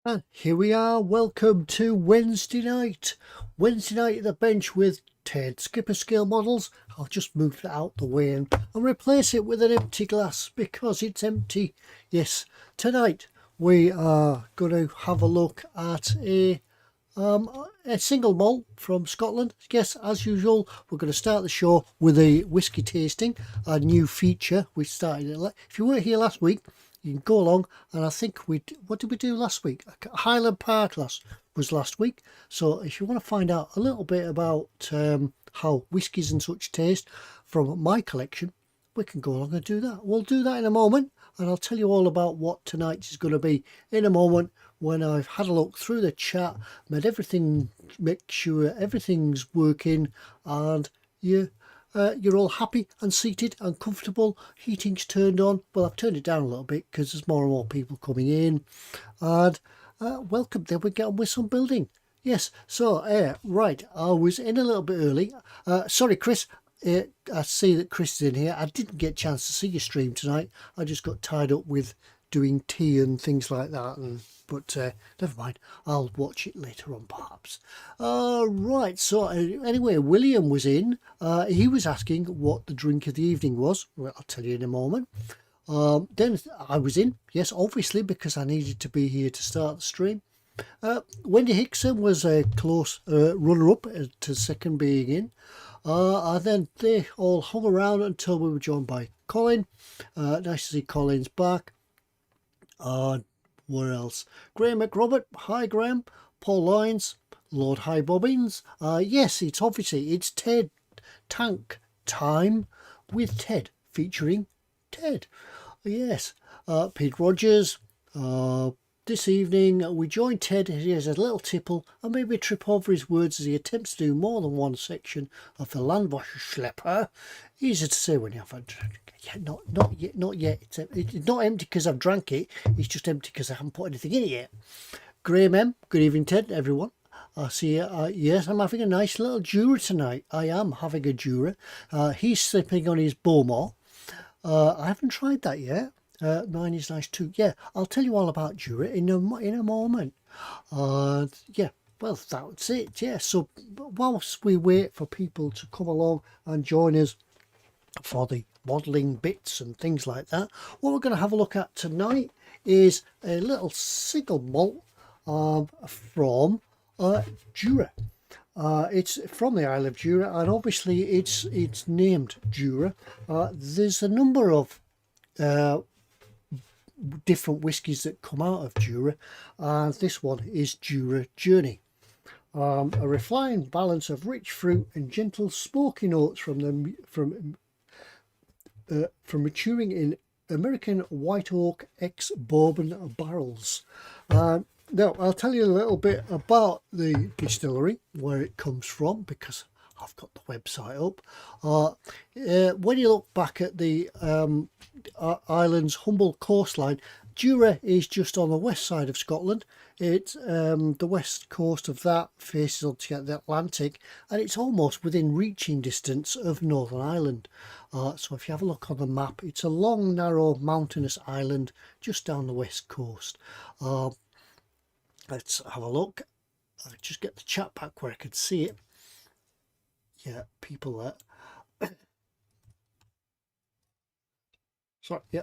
And here we are, welcome to Wednesday night. Wednesday night at the bench with Ted skipper scale models. I'll just move that out the way and replace it with an empty glass because it's empty. Yes, tonight we are going to have a look at a single malt from Scotland. Yes, as usual, we're going to start the show with a whiskey tasting, a new feature. We started it. If you weren't here last week, you can go along, and I think what did we do last week? Highland Park was last week. So if you want to find out a little bit about how whiskies and such taste from my collection, we can go along and do that. We'll do that in a moment, and I'll tell you all about what tonight is going to be in a moment when I've had a look through the chat, make sure everything's working, and you're all happy and seated and comfortable. Heating's turned on. Well, I've turned it down a little bit because there's more and more people coming in. And welcome. Then we get on with some building. Yes. So, right. I was in a little bit early. Sorry, Chris. I see that Chris is in here. I didn't get a chance to see your stream tonight. I just got tied up with doing tea and things like that. But never mind, I'll watch it later on perhaps. Right, so anyway, William was in. He was asking what the drink of the evening was. Well, I'll tell you in a moment. Then I was in, yes, obviously, because I needed to be here to start the stream. Wendy Hickson was a close runner-up to second being in. And then they all hung around until we were joined by Colin. Nice to see Colin's back. Where else? Graham McRobert. Hi, Graham. Paul Lyons. Lord High Bobbins. Yes, it's Ted Tank time with Ted, featuring Ted. Yes. Pete Rogers. This evening we join Ted. He has a little tipple and maybe a trip over his words as he attempts to do more than one section of the Land-Wasser-Schlepper. Easy to say when you have a drink. Yeah, not yet. It's not empty because I've drank it. It's just empty because I haven't put anything in it yet. Graham M. Good evening, Ted, everyone. I see you. Yes, I'm having a nice little Jura tonight. I am having a Jura. He's sipping on his Beaumont. I haven't tried that yet. Mine is nice too. Yeah, I'll tell you all about Jura in a moment. Yeah, well, that's it. Yeah, so whilst we wait for people to come along and join us for the modelling bits and things like that, what we're going to have a look at tonight is a little single malt from Jura. It's from the Isle of Jura, and obviously it's named Jura. There's a number of different whiskies that come out of Jura, and this one is Jura Journey. A refined balance of rich fruit and gentle smoky notes from maturing in American white oak ex-bourbon barrels. Now I'll tell you a little bit about the distillery, where it comes from, because I've got the website up. When you look back at the island's humble coastline, Jura is just on the west side of Scotland. It's the west coast of that faces onto the Atlantic, and it's almost within reaching distance of Northern Ireland. So if you have a look on the map, it's a long, narrow, mountainous island just down the west coast. Let's have a look. I'll just get the chat back where I can see it. Yeah, people there. Sorry, yeah.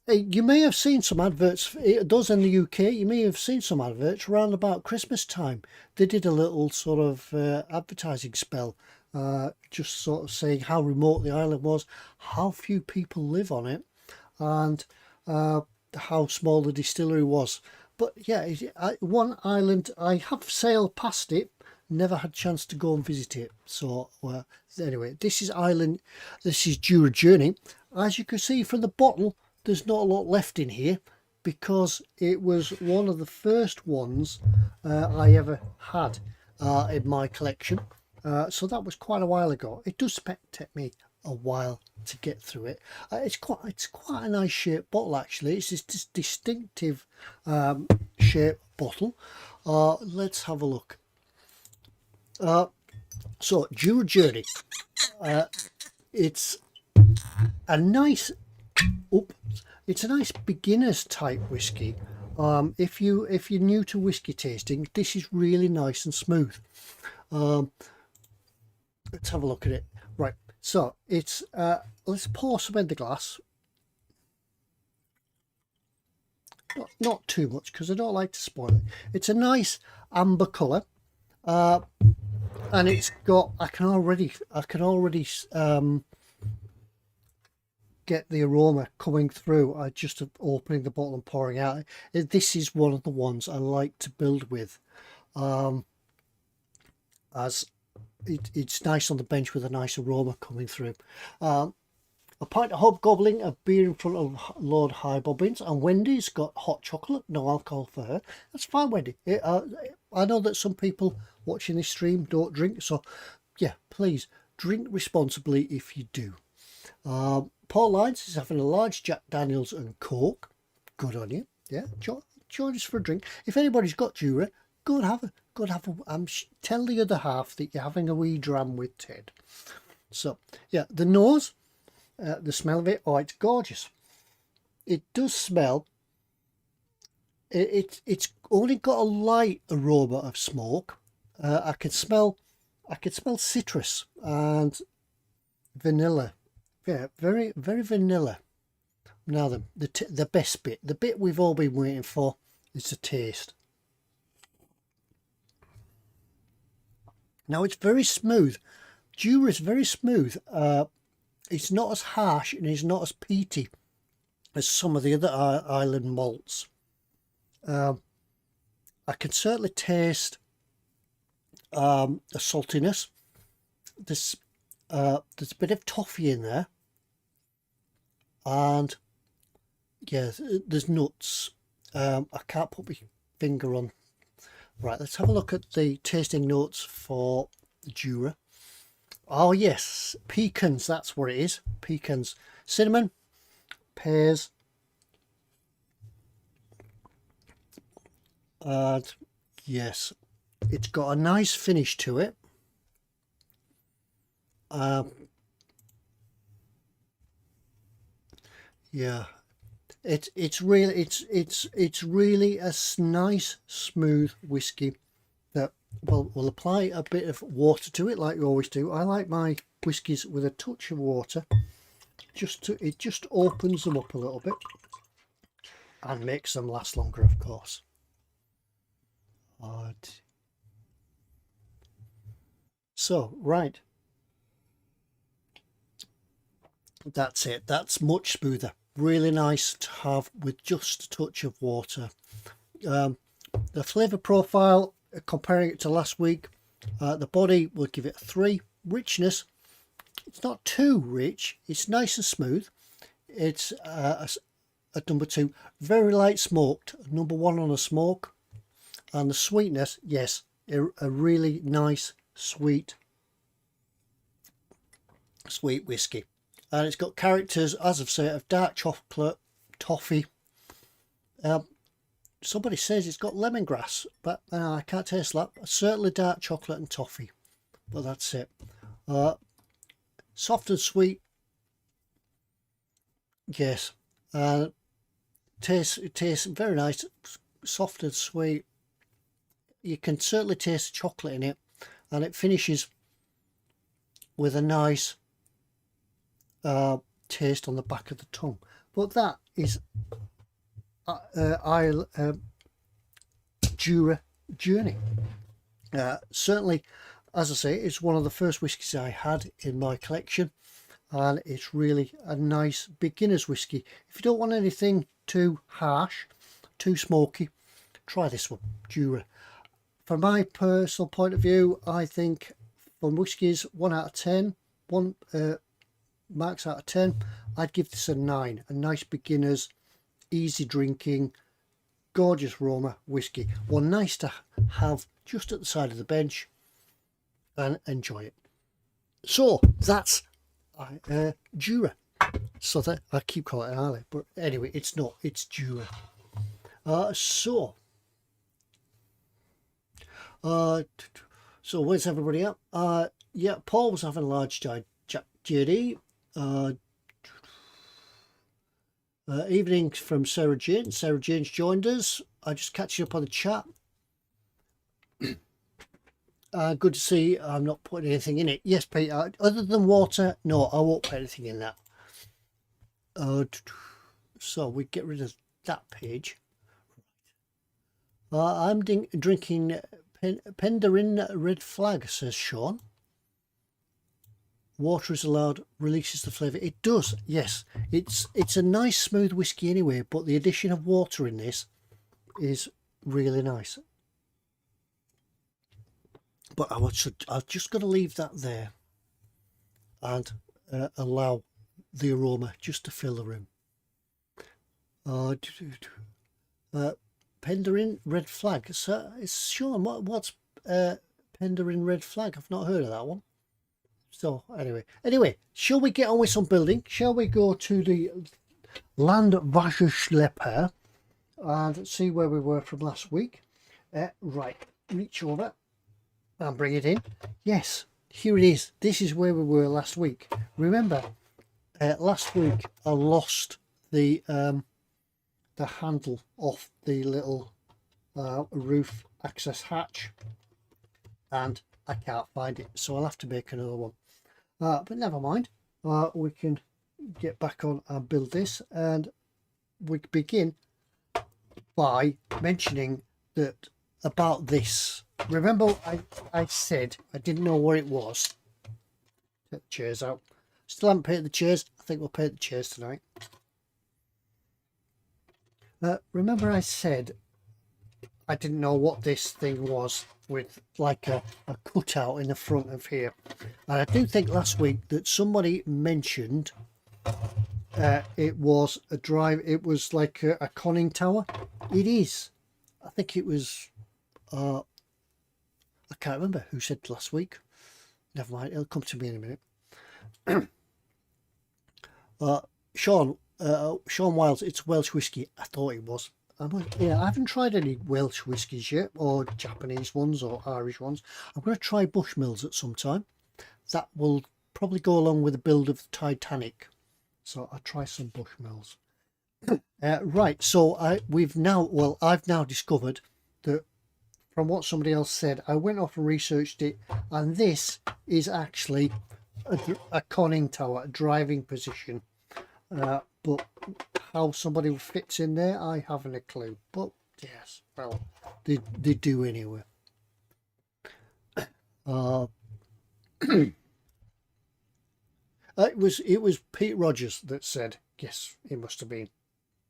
You may have seen some adverts, it does in the UK, you may have seen some adverts around about Christmas time. They did a little sort of advertising spell, just sort of saying how remote the island was, how few people live on it, and how small the distillery was. But yeah, one island, I have sailed past it, never had a chance to go and visit it. So anyway, this is Jura Journey. As you can see from the bottle, there's not a lot left in here because it was one of the first ones I ever had in my collection. So that was quite a while ago. It does take me a while to get through it. It's quite a nice shaped bottle actually. It's this distinctive shaped bottle. Let's have a look. So Jura Journey, it's a nice beginner's type whiskey If you're new to whiskey tasting, this is really nice and smooth. Let's have a look at it. Right, so it's let's pour some in the glass. Not too much, because I don't like to spoil it. It's a nice amber colour, and it's got, I can already get the aroma coming through. Just opening the bottle and pouring out. This is one of the ones I like to build with, as it's nice on the bench with a nice aroma coming through. A pint of hobgobbling, a beer in front of Lord High Bobbins, and Wendy's got hot chocolate, no alcohol for her. That's fine, Wendy. I know that some people watching this stream don't drink, so yeah, please drink responsibly if you do. Paul Lyons is having a large Jack Daniels and Coke. Good on you. Yeah, join us for a drink. If anybody's got Jura, go and have a. Tell the other half that you're having a wee dram with Ted. So yeah, the nose. The smell of it, oh, it's gorgeous. It does smell. It's only got a light aroma of smoke. I can smell citrus and vanilla. Yeah, very vanilla. Now then, the best bit, the bit we've all been waiting for, is the taste. Now it's very smooth. Jura is very smooth. It's not as harsh and it's not as peaty as some of the other island malts. I can certainly taste a saltiness. There's a bit of toffee in there, and yeah, there's nuts. I can't put my finger on. Right, let's have a look at the tasting notes for Jura. Oh yes, pecans, that's what it is. Pecans, cinnamon, pears, and yes, it's got a nice finish to it. Yeah, it's really a nice smooth whiskey that, well, we'll apply a bit of water to it like we always do. I like my whiskies with a touch of water, it just opens them up a little bit and makes them last longer, of course. So right, that's it. That's much smoother. Really nice to have with just a touch of water. The flavour profile, comparing it to last week, the body will give it a 3. Richness, it's not too rich, it's nice and smooth. It's at number 2. Very light smoked, number 1 on a smoke. And the sweetness, yes, a really nice sweet whiskey. And it's got characters, as I've said, of dark chocolate, toffee. Somebody says it's got lemongrass, but I can't taste that. Certainly dark chocolate and toffee, but that's it. Soft and sweet, yes. It tastes very nice, soft and sweet. You can certainly taste the chocolate in it, and it finishes with a nice taste on the back of the tongue. But that is Jura Journey. Certainly, as I say, it's one of the first whiskies I had in my collection, and it's really a nice beginner's whiskey. If you don't want anything too harsh, too smoky, try this one, Jura. From my personal point of view, I think from whiskies 1 out of 10, marks out of 10, I'd give this a 9. A nice beginner's, easy drinking, gorgeous aroma whiskey. One nice to have just at the side of the bench and enjoy it. So that's Jura. So that I keep calling it Islay, but anyway, it's not. It's Jura. So where's everybody up? Yeah, Paul was having a large Jack JD. Evening from Sarah Jane. Sarah Jane's joined us. I just catching up on the chat. Good to see. I'm not putting anything in it. Yes, Peter. Other than water, no, I won't put anything in that. So we get rid of that page. I'm drinking Penderin Red Flag, says Sean. Water is allowed, releases the flavour. It does, yes. It's a nice smooth whiskey anyway, but the addition of water in this is really nice. But I'm just going to leave that there and allow the aroma just to fill the room. Penderin Red Flag. So it's Sean. What's Penderin Red Flag? I've not heard of that one. So anyway, shall we get on with some building? Shall we go to the Land-Wasser-Schlepper and see where we were from last week? Right, reach over and bring it in. Yes, here it is. This is where we were last week. Remember, last week I lost the handle off the little roof access hatch, and I can't find it, so I'll have to make another one. But never mind, we can get back on and build this, and we begin by mentioning that about this. Remember I said I didn't know what it was. Take the chairs out. Still haven't painted the chairs. I think we'll paint the chairs tonight. Remember I said I didn't know what this thing was, with like a cutout in the front of here. And I do think last week that somebody mentioned it was it was like a conning tower. It is. I think it was, I can't remember who said last week. Never mind, it'll come to me in a minute. Sean Wiles, it's Welsh whiskey. I thought it was. Yeah, I haven't tried any Welsh whiskies yet, or Japanese ones, or Irish ones. I'm going to try Bushmills at some time. That will probably go along with the build of the Titanic. So I'll try some Bushmills. Right, so I've now discovered that from what somebody else said, I went off and researched it, and this is actually a conning tower, a driving position. But how somebody fits in there, I haven't a clue. But yes, well, they do anyway. It was Pete Rogers that said, yes, it must have been.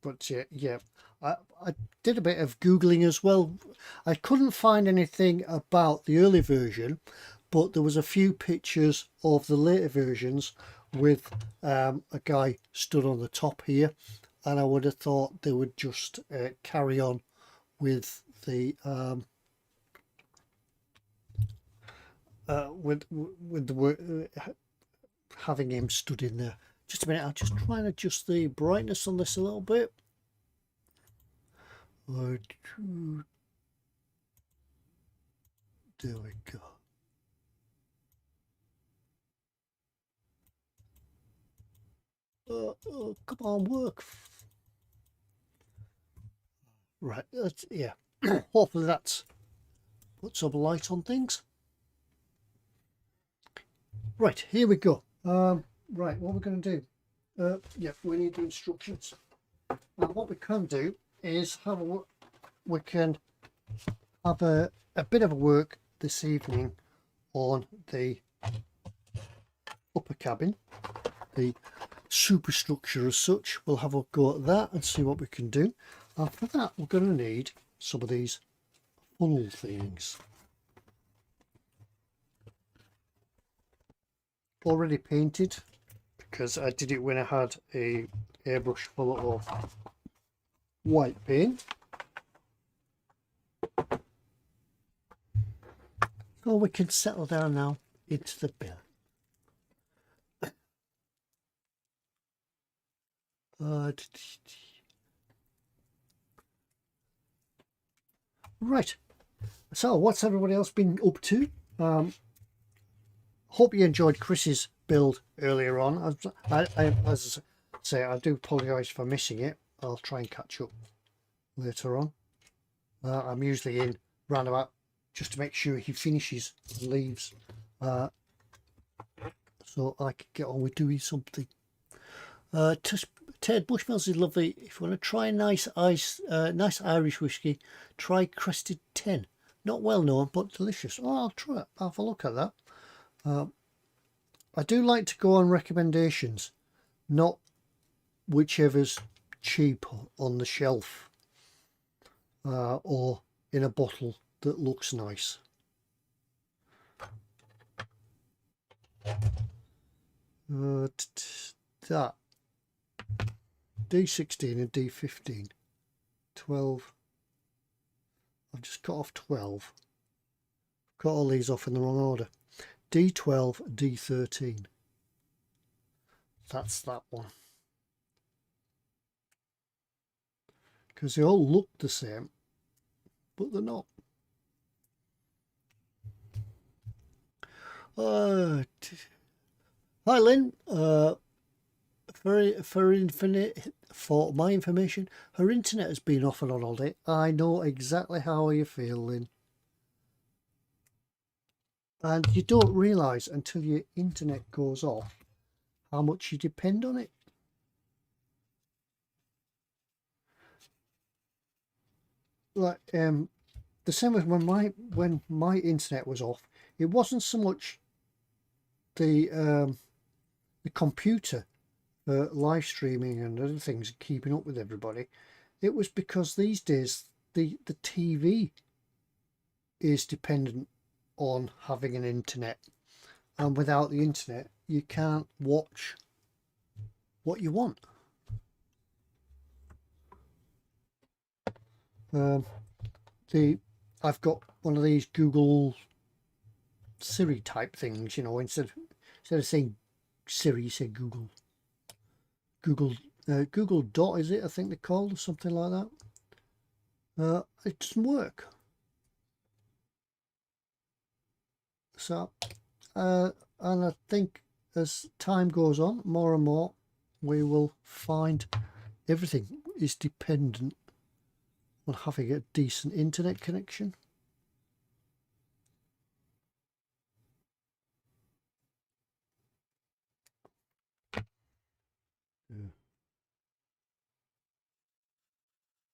But yeah, I did a bit of Googling as well. I couldn't find anything about the early version, but there was a few pictures of the later versions with a guy stood on the top here, and I would have thought they would just carry on with the with the work, having him stood in there. Just a minute, I'll just try and adjust the brightness on this a little bit. There we go. Come on, work. Right, yeah. Hopefully that's put some light on things. Right, here we go. Right, what we're going to do, yeah, we need the instructions. Now what we can do is we can have a bit of a work this evening on the upper cabin, the superstructure as such. We'll have a go at that and see what we can do. And for that, we're going to need some of these funnel things. Already painted, because I did it when I had a airbrush full of white paint. So we can settle down now into the bill. Right, so what's everybody else been up to? Hope you enjoyed Chris's build earlier on. As I say, I do apologise for missing it. I'll try and catch up later on. I'm usually in roundabout just to make sure he finishes and leaves, so I can get on with doing something. Ted, Bushmills is lovely. If you want to try a nice Irish whiskey, try Crested 10. Not well known, but delicious. Oh, I'll try it. I'll have a look at that. I do like to go on recommendations, not whichever's cheap on the shelf, or in a bottle that looks nice. That D16 and D15, 12. I've just cut off 12. Cut all these off in the wrong order. D12, D13. That's that one. Because they all look the same, but they're not. Hi Lynn. For my information, her internet has been off and on all day. I know exactly how you feel, Lynn. And you don't realise until your internet goes off how much you depend on it. Like the same as when my internet was off, it wasn't so much the computer for live streaming and other things, keeping up with everybody. It was because these days the TV is dependent on having an internet, and without the internet you can't watch what you want. I've got one of these Google Siri type things, you know, instead of saying Siri, you say Google Dot, is it, I think they're called, or something like that. It doesn't work. So and I think as time goes on, more and more we will find everything is dependent on having a decent internet connection.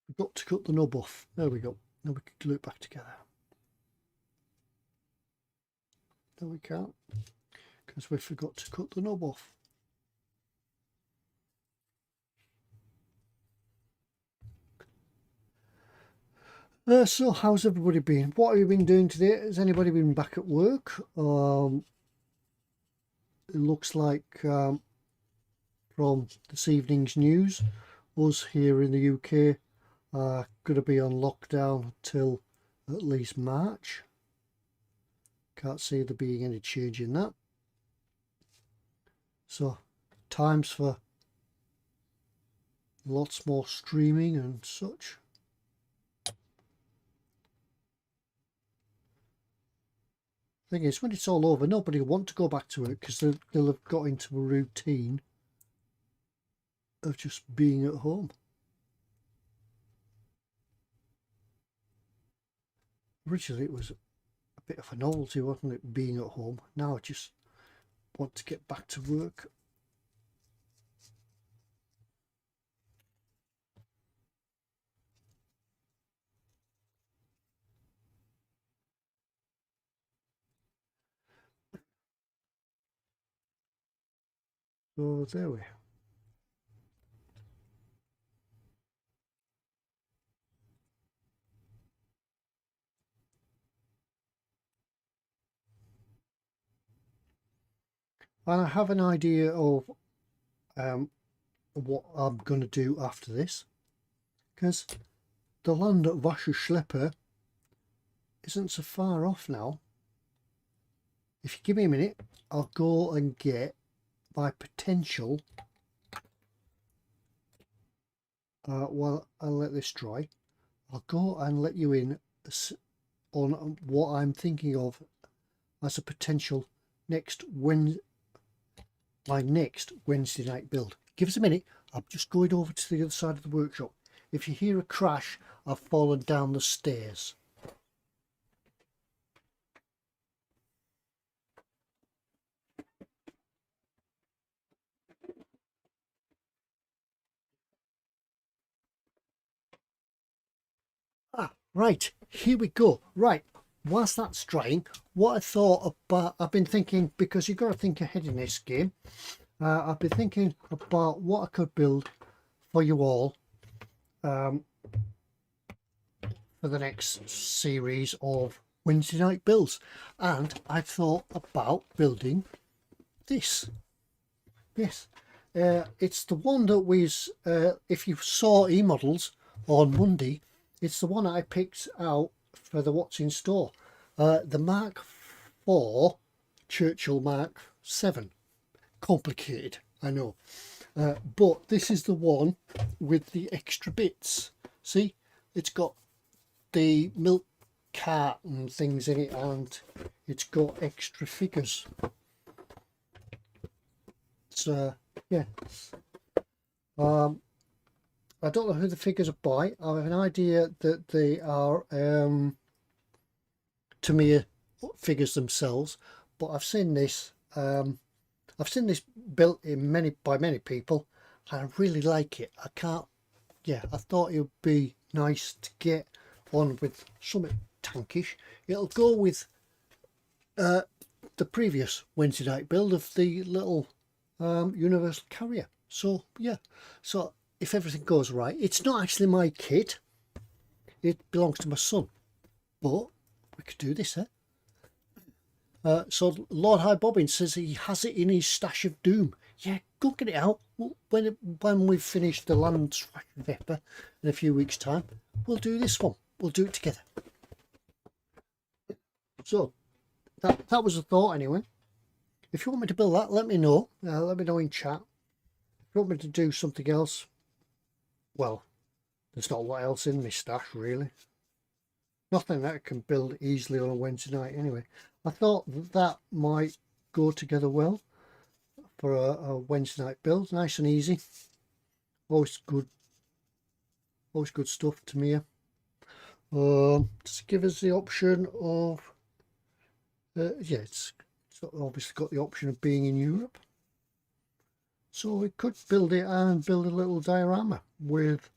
We've got to cut the knob off. There we go. Now we can glue it back together. No, we can't, because we forgot to cut the knob off. So how's everybody been? What have you been doing today? Has anybody been back at work? It looks like from this evening's news, us here in the UK are going to be on lockdown till at least March. Can't see there being any change in that. So times for lots more streaming and such. Thing is, when it's all over, nobody will want to go back to it because they'll have got into a routine of just being at home. Originally it was a bit of a novelty, wasn't it, being at home? Now I just want to get back to work. So there we are. And I have an idea of what I'm going to do after this, because the Land-Wasser-Schlepper isn't so far off now. If you give me a minute, I'll go and get my potential. Well, I'll let this dry. I'll go and let you in on what I'm thinking of as a potential my next Wednesday night build. Give us a minute, I'm just going over to the other side of the workshop. If you hear a crash, I've fallen down the stairs. Right, here we go. Right, whilst that's drying, what I thought about, I've been thinking, because you've got to think ahead in this game, I've been thinking about what I could build for you all for the next series of Wednesday night builds. And I thought about building this. Yes, it's the one that was, if you saw e-models on Monday, it's the one I picked out for the What's in Store. The Mark IV Churchill Mark 7. Complicated, I know. But this is the one with the extra bits. See, it's got the milk cart and things in it, and it's got extra figures. So, yeah. I don't know who the figures are by. I have an idea that they are Tamiya figures themselves, but I've seen this. I've seen this built in by many people, and I really like it. I thought it would be nice to get on with something tankish. It'll go with the previous Wednesday night build of the little universal carrier. So yeah, so if everything goes right, it's not actually my kit, it belongs to my son, but we could do this, so Lord High Bobbin says he has it in his stash of doom. Yeah, go get it out. When we've finished the Land-Wasser-Schlepper in a few weeks time, we'll do this one. We'll do it together. So that was a thought anyway. If you want me to build that, let me know. Let me know in chat. If you want me to do something else, well, there's not a lot else in my stash really. Nothing that I can build easily on a Wednesday night anyway. I thought that might go together well for a Wednesday night build. Nice and easy. Always good stuff to me. Just give us the option of yeah, it's obviously got the option of being in Europe, so we could build it and build a little diorama with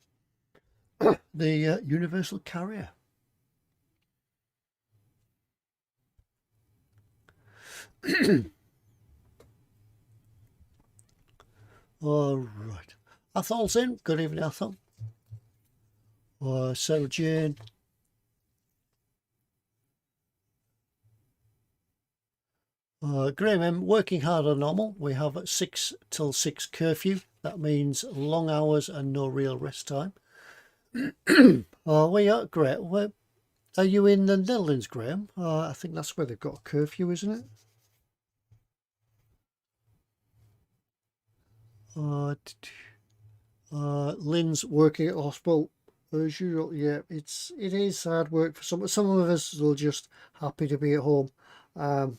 the universal carrier. All right, Athol's in. Good evening, Athol. Sarah Jane. Graham M, working hard on normal. We have a 6 till 6 curfew. That means long hours and no real rest time. We are great. Where are you in the Netherlands, Graham? I think that's where they've got a curfew, isn't it? Lynn's working at hospital as usual. Yeah, it is hard work for some of us. Are just happy to be at home, and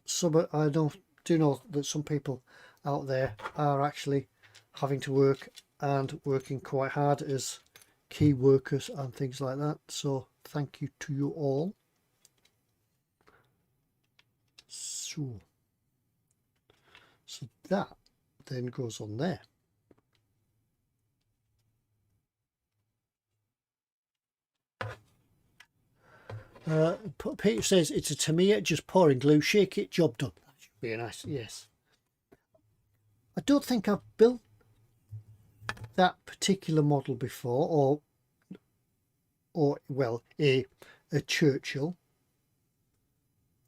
some I do know that some people out there are actually having to work and working quite hard as key workers and things like that. So thank you to you all. So that then goes on there. Peter says it's a Tamiya, just pouring glue, shake it, job done. That should be nice. Yes, I don't think I've built that particular model before, or well, a Churchill.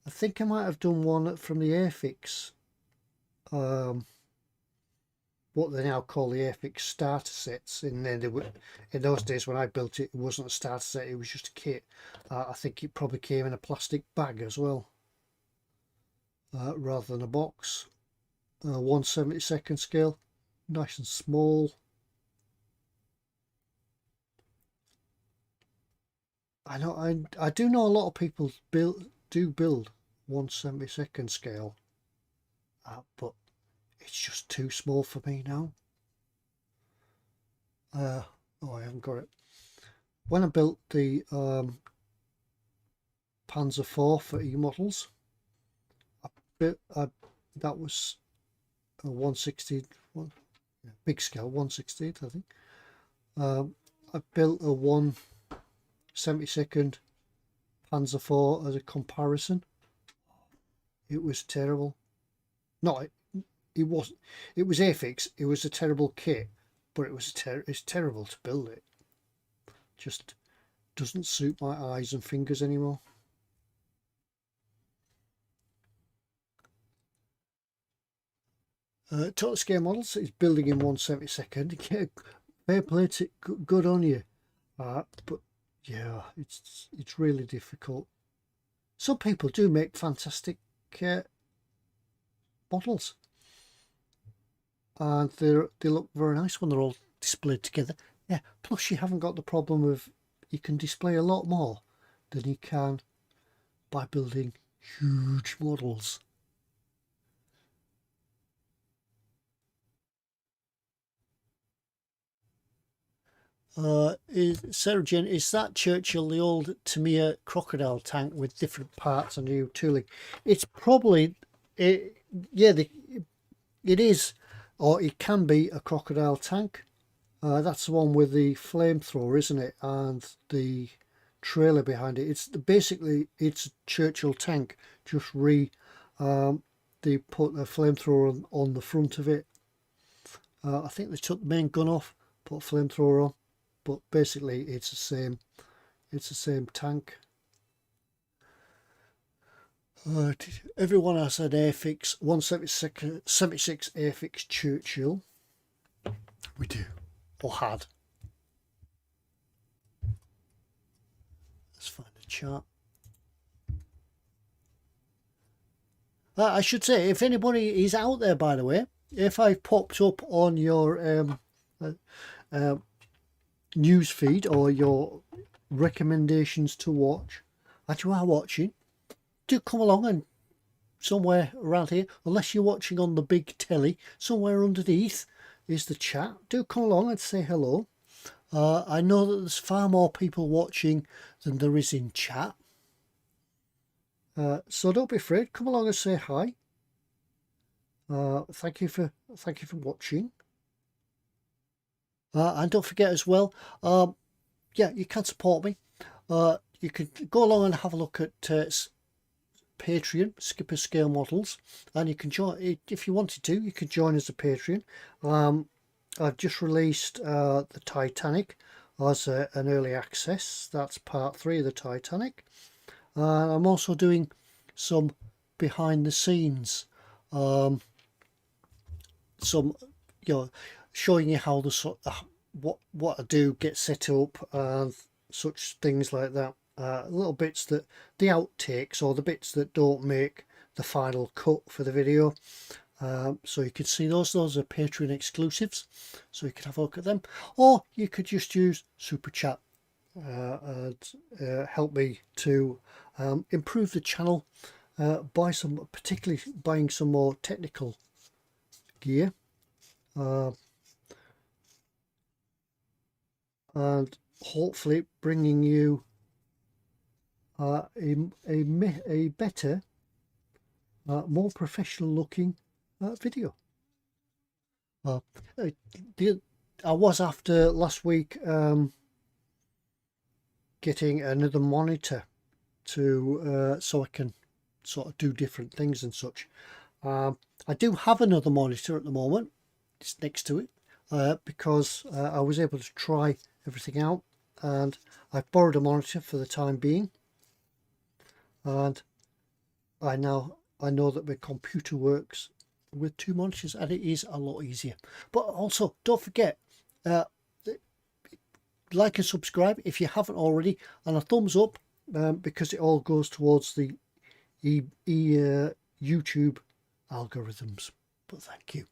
I think I might have done one from the Airfix, what they now call the Airfix starter sets. And then in those days when I built it, it wasn't a starter set, it was just a kit. I think it probably came in a plastic bag as well, rather than a box. 1/72 scale, nice and small. I know I do know a lot of people build 1/72 scale, but it's just too small for me now. oh, I haven't got it. When I built the Panzer IV for E-models, that was a 1/16, big scale 1/16, I think. I built a 1/72 Panzer IV as a comparison. It was terrible. No, it wasn't. It was Airfix. It was a terrible kit, but it's terrible to build it. Just doesn't suit my eyes and fingers anymore. Total scale models is building in 1/72. Yeah, fair play to good on you. But yeah, it's really difficult. Some people do make fantastic models, and they look very nice when they're all displayed together. Yeah, plus you haven't got the problem of you can display a lot more than you can by building huge models. Sarah Jane, is that Churchill the old Tamiya crocodile tank with different parts and new tooling? It's probably yeah, it is, or it can be a crocodile tank. That's the one with the flamethrower, isn't it? And the trailer behind it. It's basically it's a Churchill tank. Just they put a flamethrower on the front of it. I think they took the main gun off, put a flamethrower on, but basically it's the same. It's the same tank. Everyone has an Airfix 1/76 Airfix Churchill. We do, or had. Let's find a chart. I should say, if anybody is out there, by the way, if I've popped up on your news feed or your recommendations to watch, and you are watching, do come along and somewhere around here, unless you're watching on the big telly, somewhere underneath is the chat. Do come along and say hello. I know that there's far more people watching than there is in chat. So don't be afraid. Come along and say hi. Thank you for watching. And don't forget as well, yeah, you can support me. You could go along and have a look at Patreon, Skipper Scale Models, and you can join if you wanted to. You could join as a Patreon. I've just released the Titanic as an early access. That's part 3 of the Titanic. I'm also doing some behind the scenes, some showing you how the what I do get set up and such things like that. Little bits that the outtakes or the bits that don't make the final cut for the video. So you can see those are Patreon exclusives, so you can have a look at them, or you could just use Super Chat and help me to improve the channel, particularly buying some more technical gear, and hopefully bringing you a better, more professional looking video. I was after last week getting another monitor to so I can sort of do different things and such. I do have another monitor at the moment. It's next to it because I was able to try everything out, and I've borrowed a monitor for the time being, and I know that my computer works with 2 monitors, and it is a lot easier. But also don't forget, like and subscribe if you haven't already, and a thumbs up, because it all goes towards the YouTube algorithms. But thank you.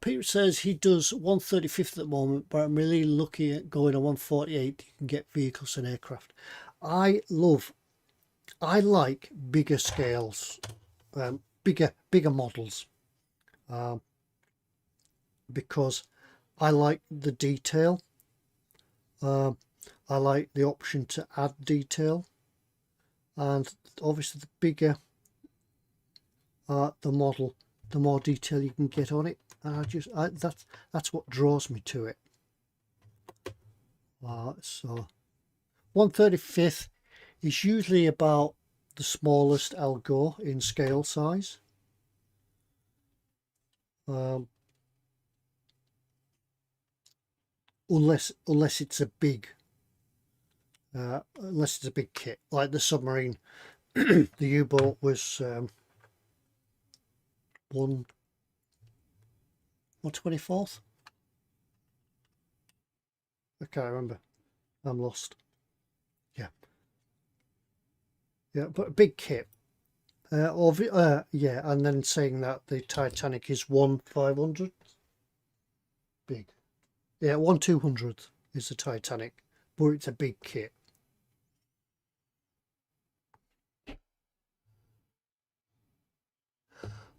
Peter says he does 1/35 at the moment, but I'm really looking at going a 1/48. You can get vehicles and aircraft. I like bigger scales, bigger models. because I like the detail. I like the option to add detail, and obviously the bigger the model, the more detail you can get on it, and that's what draws me to it. So 1/35 is usually about the smallest I'll go in scale size. Unless it's a big kit like the submarine. The U-boat was 1/24. I can't remember. I'm lost. Yeah, but a big kit. Yeah, and then saying that the Titanic is 1/500. Big. Yeah, 1/200 is the Titanic, but it's a big kit.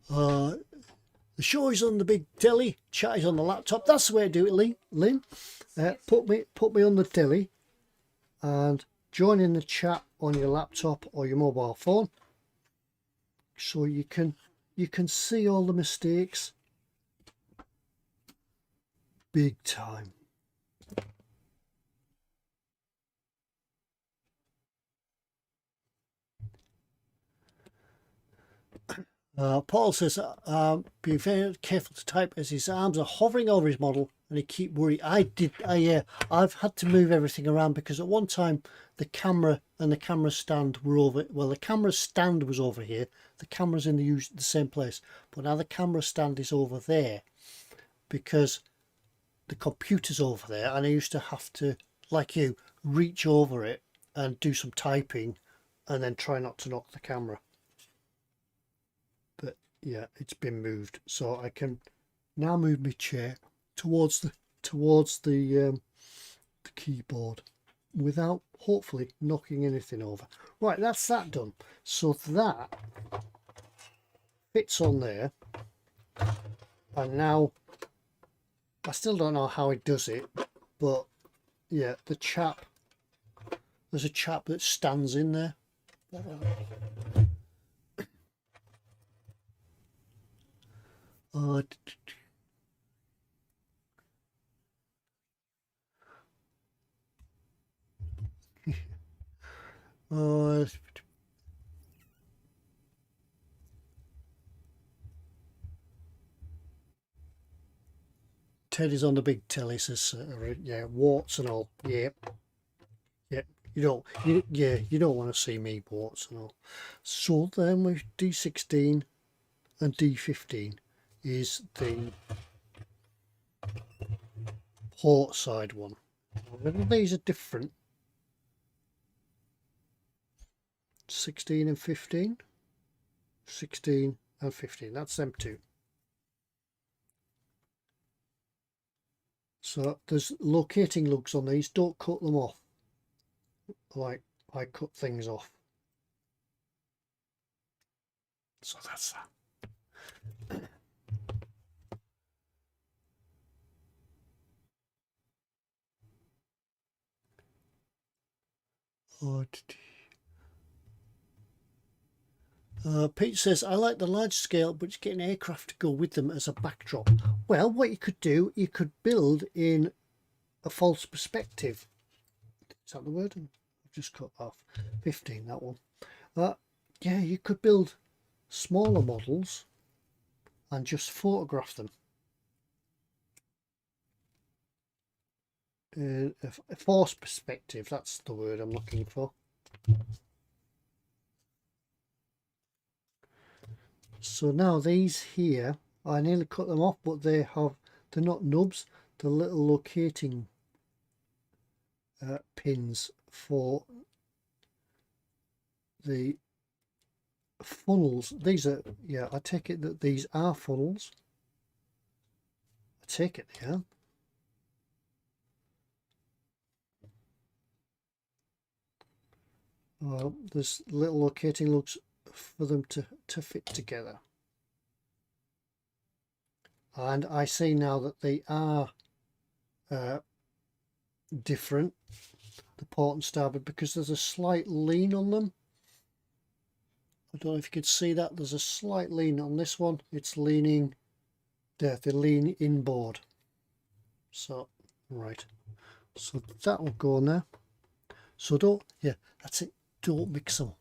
The show is on the big telly, chat is on the laptop. That's the way to do it, Lynn. Put me on the telly and join in the chat on your laptop or your mobile phone, so you can see all the mistakes big time. Paul says, be very careful to type as his arms are hovering over his model and he keep worrying. I've had to move everything around because at one time the camera and the camera stand were over. Well, the camera stand was over here. The camera's in the same place, but now the camera stand is over there because the computer's over there, and I used to have to, like you, reach over it and do some typing and then try not to knock the camera. But yeah, it's been moved, so I can now move my chair towards the keyboard without hopefully knocking anything over. Right, that's that done. So that fits on there, and now I still don't know how it does it, but yeah, there's a chap that stands in there. Ted is on the big telly, says yeah, warts and all. Yeah, you don't want to see me warts and all. So then with D16 and D15 is the port side one. These are different. 16 and 15. 16 and 15. That's them two. So there's locating lugs on these. Don't cut them off like I cut things off. So that's that. Pete says, I like the large scale, but it's getting aircraft to go with them as a backdrop. Well, what you could do, you could build in a false perspective. Is that the word? I've just cut off 15, that one. Yeah, you could build smaller models and just photograph them. A false perspective, that's the word I'm looking for. So now these here, I nearly cut them off, but they're not nubs, they're little locating pins for the funnels. These are, yeah, I take it that these are funnels. I take it they are. Well, there's little locating lugs for them to fit together. and I see now that they are different, the port and starboard, because there's a slight lean on them. I don't know if you can see that. There's a slight lean on this one. It's leaning there, they lean inboard. So right, so that will go on there. So don't, yeah, that's it, don't mix them up.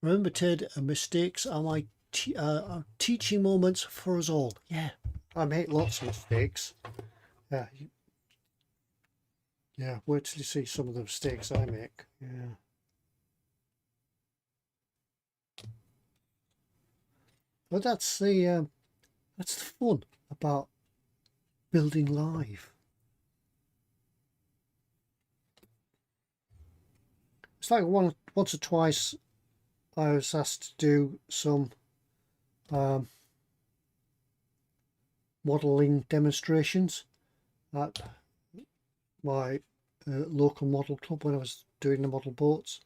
Remember, Ted, mistakes are my teaching moments for us all. Yeah, I make lots of mistakes. Yeah, yeah. Wait till you see some of the mistakes I make. Yeah. But that's the fun about building live. It's like once or twice I was asked to do some modelling demonstrations at my local model club when I was doing the model boats,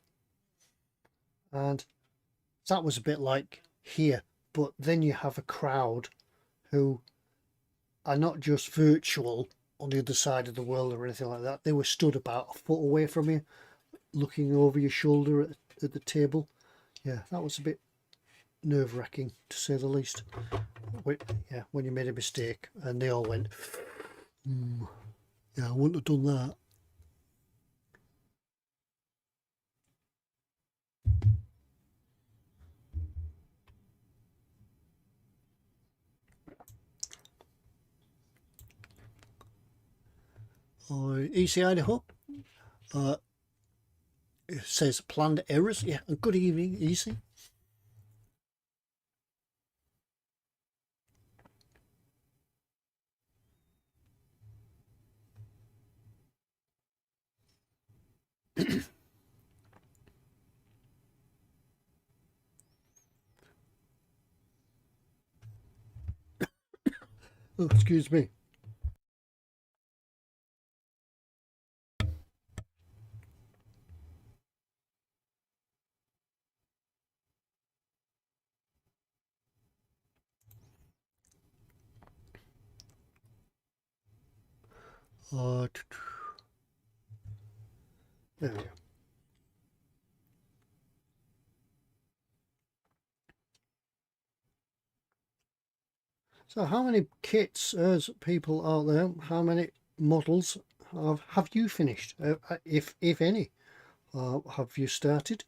and that was a bit like here, but then you have a crowd who are not just virtual on the other side of the world or anything like that. They were stood about a foot away from you, looking over your shoulder at the table. Yeah, that was a bit nerve-wracking, to say the least. Yeah, when you made a mistake and they all went, yeah, I wouldn't have done that. Easy Idaho. It says planned errors. Yeah, and good evening, Easy. Oh, excuse me. There we go. So how many kits as people out there, how many models have you finished, if any? Have you started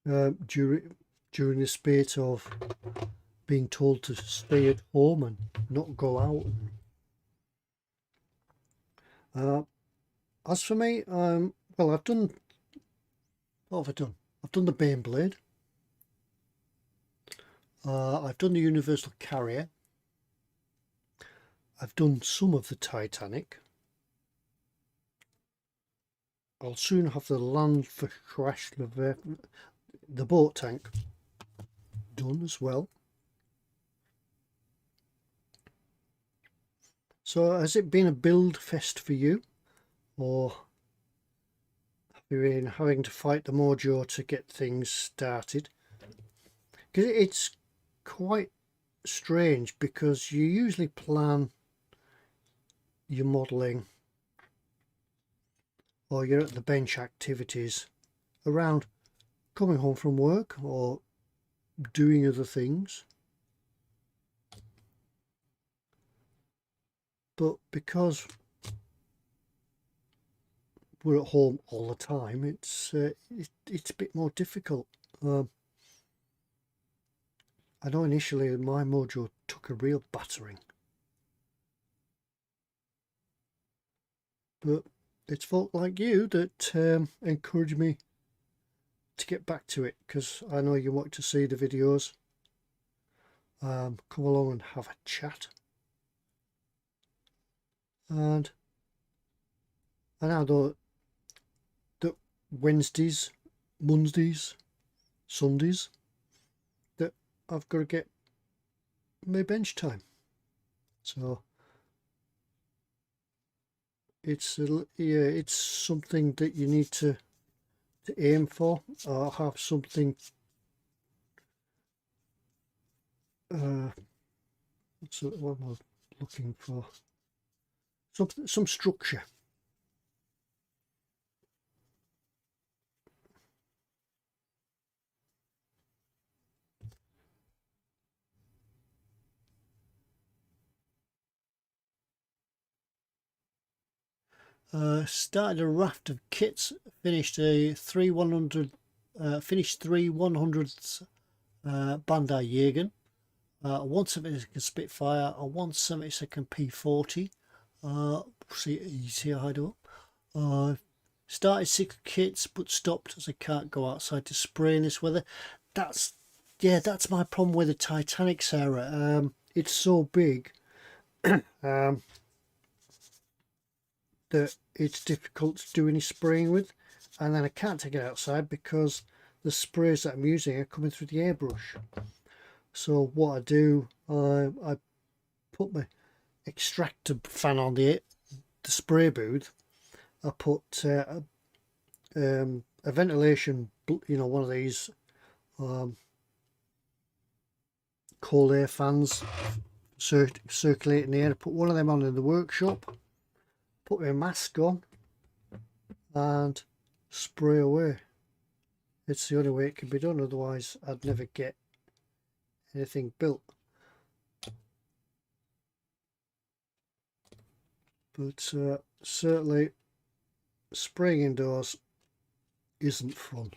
during the spate of being told to stay at home and not go out? As for me, well, I've done, what have I done? I've done the Baneblade. I've done the Universal Carrier. I've done some of the Titanic. I'll soon have the Land-Wasser-Schlepper, the Boattank, done as well. So has it been a build fest for you, or have you been having to fight the mojo to get things started? Because it's quite strange, because you usually plan your modelling or you're at the bench activities around coming home from work or doing other things, but because we're at home all the time, it's a bit more difficult. I know initially my mojo took a real battering, but it's folk like you that encourage me to get back to it, because I know you want to see the videos. Come along and have a chat, and I now know that Wednesdays, Mondays, Sundays, that I've got to get my bench time. So it's it's something that you need to aim for, or have something what's what am I looking for? Some structure. Started a raft of kits, finished a 3 100 finished 3 100ths Bandai Jägen, a 172nd Spitfire, a 172nd P40. You see how I do it. Started 6 kits but stopped as I can't go outside to spray in this weather. That's my problem with the Titanic, Sarah. It's so big that it's difficult to do any spraying with, and then I can't take it outside because the sprays that I'm using are coming through the airbrush. So what I do, I put my extractor fan on the spray booth. I put a ventilation, one of these cold air fans circulating the air. I put one of them on in the workshop, put my mask on and spray away. It's the only way it can be done, otherwise I'd never get anything built. But certainly spraying indoors isn't fun.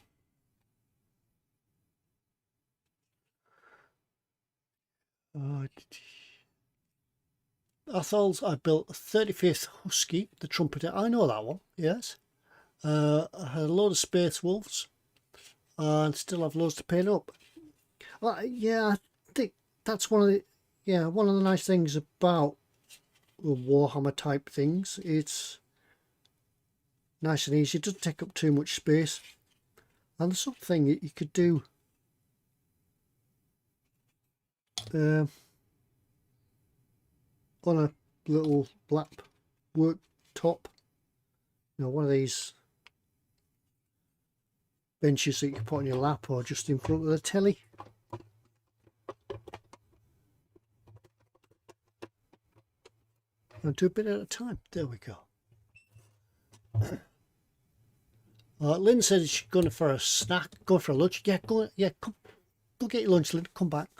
Athol's, I built a 35th Husky, the trumpeter. I know that one, yes. I had a load of Space Wolves and still have loads to paint up. Well, yeah, I think that's one of the nice things about the Warhammer type things. It's nice and easy, it doesn't take up too much space, and the sort of thing that you could do on a little black worktop, one of these benches that you can put on your lap or just in front of the telly. And do a bit at a time. There we go. Lynn said she's going for a snack, go for a lunch. Yeah, go get your lunch, Lynn. Come back.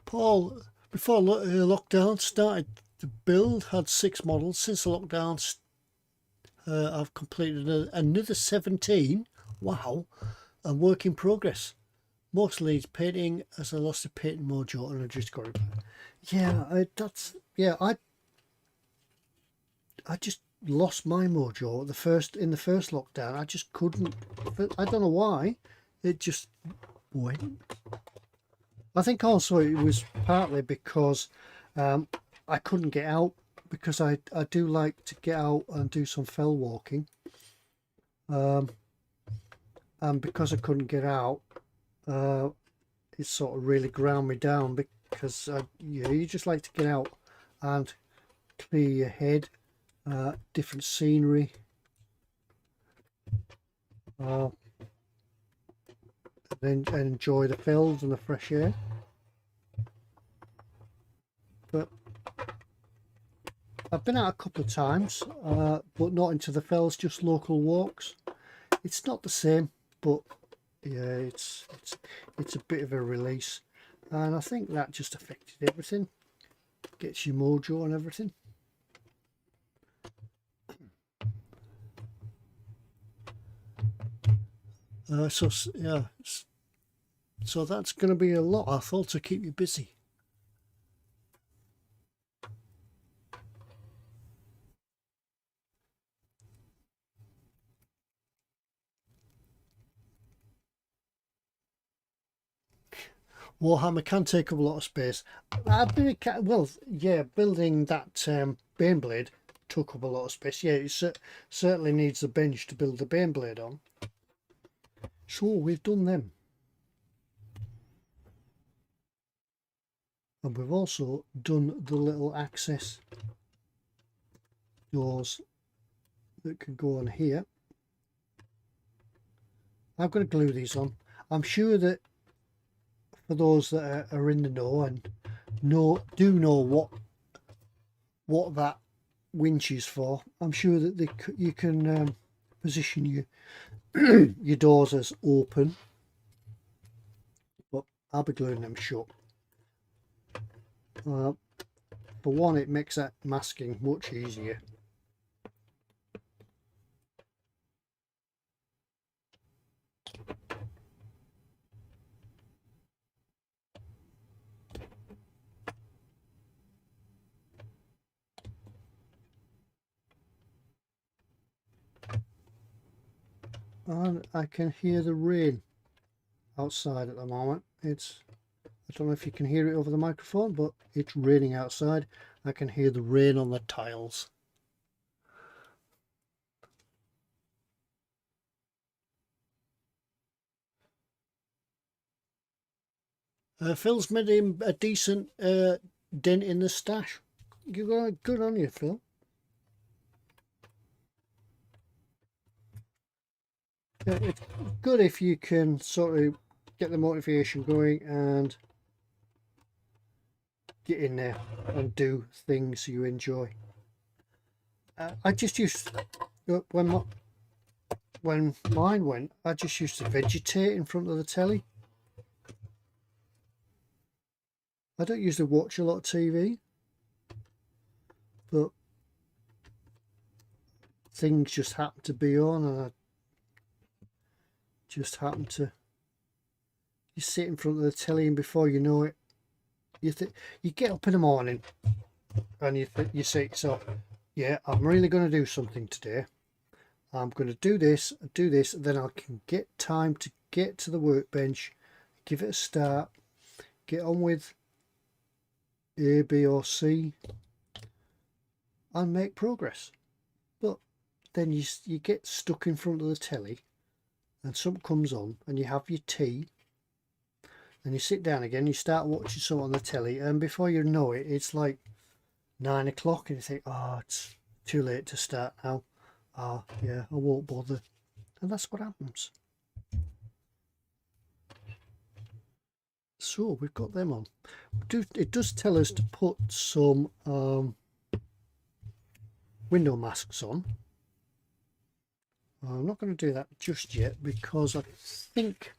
Paul, before lockdown started to build, had 6 models. Since the lockdown, I've completed another 17. Wow, and work in progress. Mostly it's painting, as I lost the painting mojo and I just got it. Yeah, I just lost my mojo in the first lockdown. I just couldn't. I don't know why. It just went. I think also it was partly because I couldn't get out, because I do like to get out and do some fell walking. And because I couldn't get out, it sort of really ground me down, because you just like to get out and clear your head, different scenery, and enjoy the fells and the fresh air. But I've been out a couple of times, but not into the fells, just local walks. It's not the same, but yeah, it's a bit of a release, and I think that just affected everything. Gets your mojo and everything. So that's going to be a lot, I thought, to keep you busy. Warhammer can take up a lot of space. Building that Baneblade took up a lot of space. Yeah, it certainly needs a bench to build the Baneblade on. So we've done them. And we've also done the little access doors that can go on here. I'm going to glue these on. I'm sure that for those that are in the know and do know what that winch is for, I'm sure that you can position your doors as open, but I'll be gluing them shut. For one, it makes that masking much easier. And I can hear the rain outside at the moment. I don't know if you can hear it over the microphone, but it's raining outside. I can hear the rain on the tiles. Phil's made him a decent dent in the stash. You got good on you, Phil. It's good if you can sort of get the motivation going and get in there and do things you enjoy. I just used when mine went, I just used to vegetate in front of the telly. I don't usually watch a lot of TV, but things just happen to be on, and I just happen to. You sit in front of the telly, and before you know it, you get up in the morning, and you say to yourself, "Yeah, I'm really going to do something today. I'm going to do this, then I can get time to get to the workbench, give it a start, get on with A, B or C and make progress." But then you get stuck in front of the telly and something comes on and you have your tea and you sit down again, you start watching something on the telly, and before you know it, it's like 9 o'clock and you think, oh, it's too late to start now. Oh yeah, I won't bother. And that's what happens. So we've got them on. It does tell us to put some window masks on. I'm not going to do that just yet because I think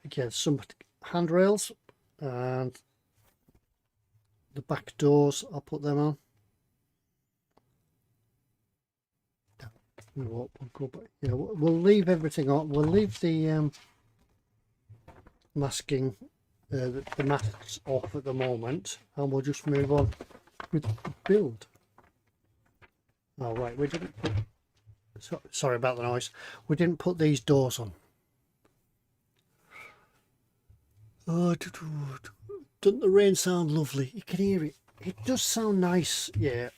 again, some handrails and the back doors, I'll put them on. We'll go back. Yeah, we'll leave everything on. We'll leave the masking, the masks off at the moment, and we'll just move on with the build. Oh right, we didn't put, sorry about the noise. We didn't put these doors on. Oh, doesn't the rain sound lovely? You can hear it. It does sound nice, yeah.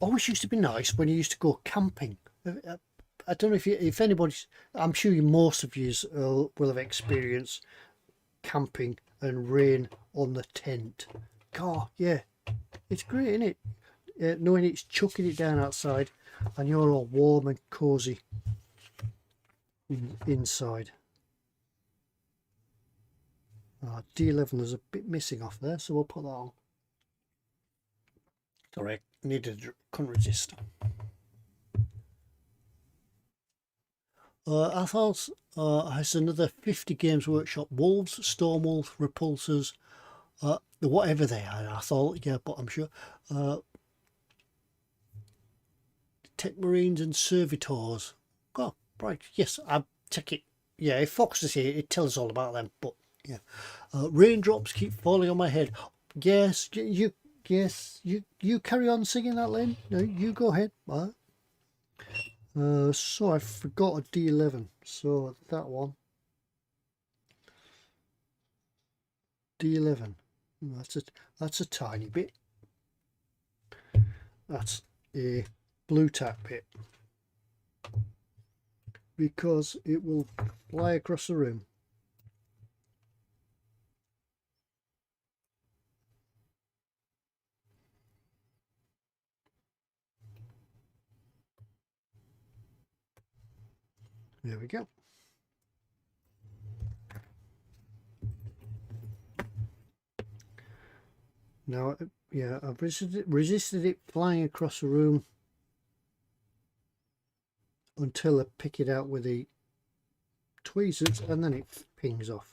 Always used to be nice when you used to go camping. I don't know if anybody's, I'm sure most of you will have experienced camping and rain on the tent. God, yeah, it's great, isn't it? Knowing it's chucking it down outside and you're all warm and cosy inside. D11 is a bit missing off there, so we'll put that on. Sorry, couldn't resist. I thought has another 50 Games Workshop Wolves, Stormwolf, Repulsors, whatever they are. I thought, yeah, but I'm sure Tech Marines and Servitors. Oh, right, yes, I take it. Yeah, if Fox is here, it tells us all about them. But yeah, raindrops keep falling on my head. Yes, you carry on singing that, Lynn. No, you go ahead. So I forgot a D11. So that one. D11. That's a tiny bit. at a blue tack bit, because it will fly across the room. There we go. Now, yeah, I've resisted it flying across the room until I pick it out with the tweezers, and then it pings off.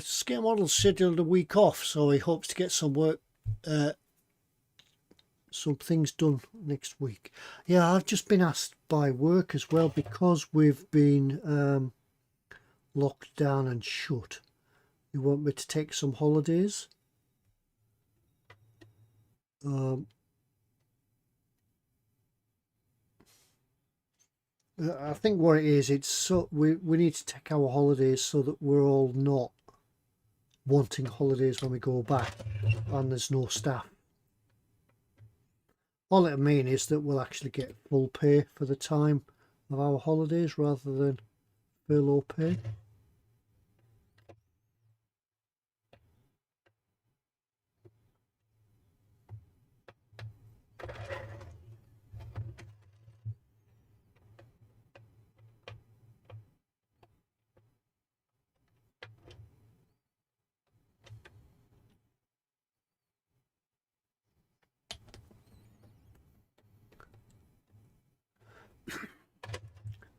Scale Model's scheduled a week off, so he hopes to get some work, some things done next week. Yeah, I've just been asked by work as well, because we've been locked down and shut. They want me to take some holidays. I think what it is, it's so we need to take our holidays so that we're all not wanting holidays when we go back and there's no staff. All it means is that we'll actually get full pay for the time of our holidays rather than furlough pay.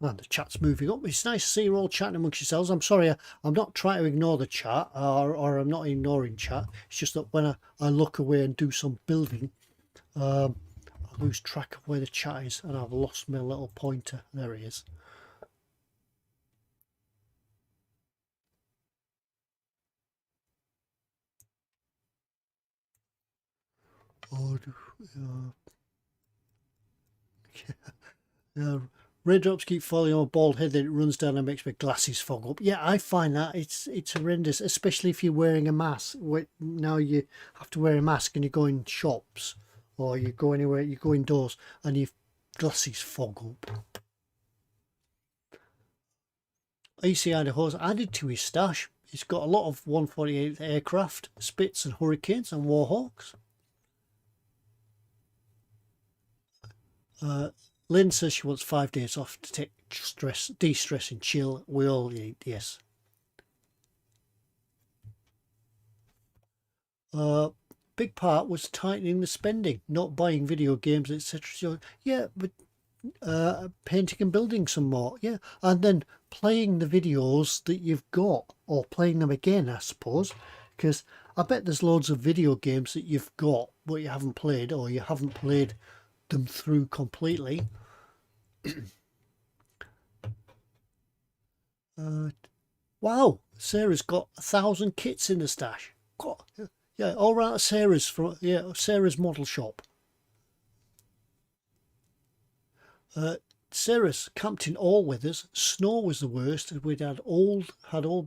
And the chat's moving up. It's nice to see you all chatting amongst yourselves. I'm sorry, I'm not trying to ignore the chat, or I'm not ignoring chat. It's just that when I look away and do some building, I lose track of where the chat is, and I've lost my little pointer. There he is. Oh, raindrops keep falling on my bald head, then it runs down and makes my glasses fog up. Yeah, I find that it's horrendous, especially if you're wearing a mask. Now you have to wear a mask and you go in shops or you go anywhere, you go indoors and your glasses fog up. AC Idaho's added to his stash. He's got a lot of 148th aircraft, Spits and Hurricanes and Warhawks. Lynn says she wants 5 days off to take stress, de-stress and chill. We all need, yes. Big part was tightening the spending, not buying video games, etc. So, yeah, but painting and building some more, yeah, and then playing the videos that you've got, or playing them again, I suppose, because I bet there's loads of video games that you've got but you haven't played, or you haven't played them through completely. Wow, Sarah's got 1,000 kits in the stash. God, yeah, all around Sarah's model shop. Sarah's camped in all weathers. Snow was the worst. We'd had old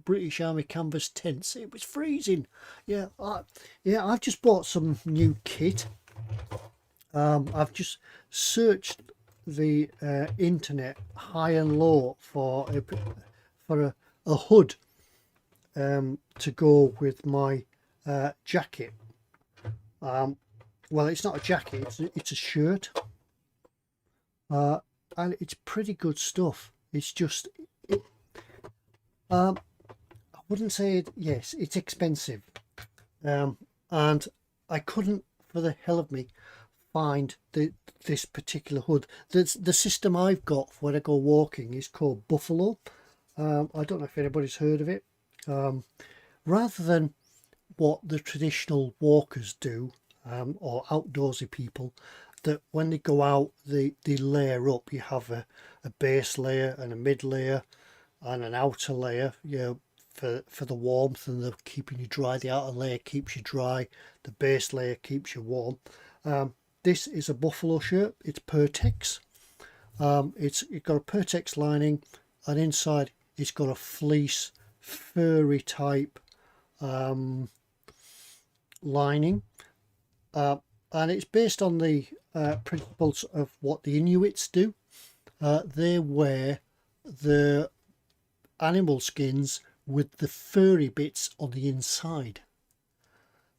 British Army canvas tents. It was freezing. Yeah, I've just bought some new kit. I've just searched the internet high and low for a hood to go with my jacket. Well, it's not a jacket, it's a shirt, and it's pretty good stuff. It's just I wouldn't say it. Yes, it's expensive, and I couldn't for the hell of me find this particular hood. The system I've got for when I go walking is called Buffalo. I don't know if anybody's heard of it. Rather than what the traditional walkers do, or outdoorsy people, that when they go out they layer up. You have a base layer and a mid layer and an outer layer, for the warmth and the keeping you dry. The outer layer keeps you dry, the base layer keeps you warm. This is a buffalo shirt. It's Pertex. It's got a Pertex lining, and inside it's got a fleece furry type lining, and it's based on the principles of what the Inuits do. They wear the animal skins with the furry bits on the inside,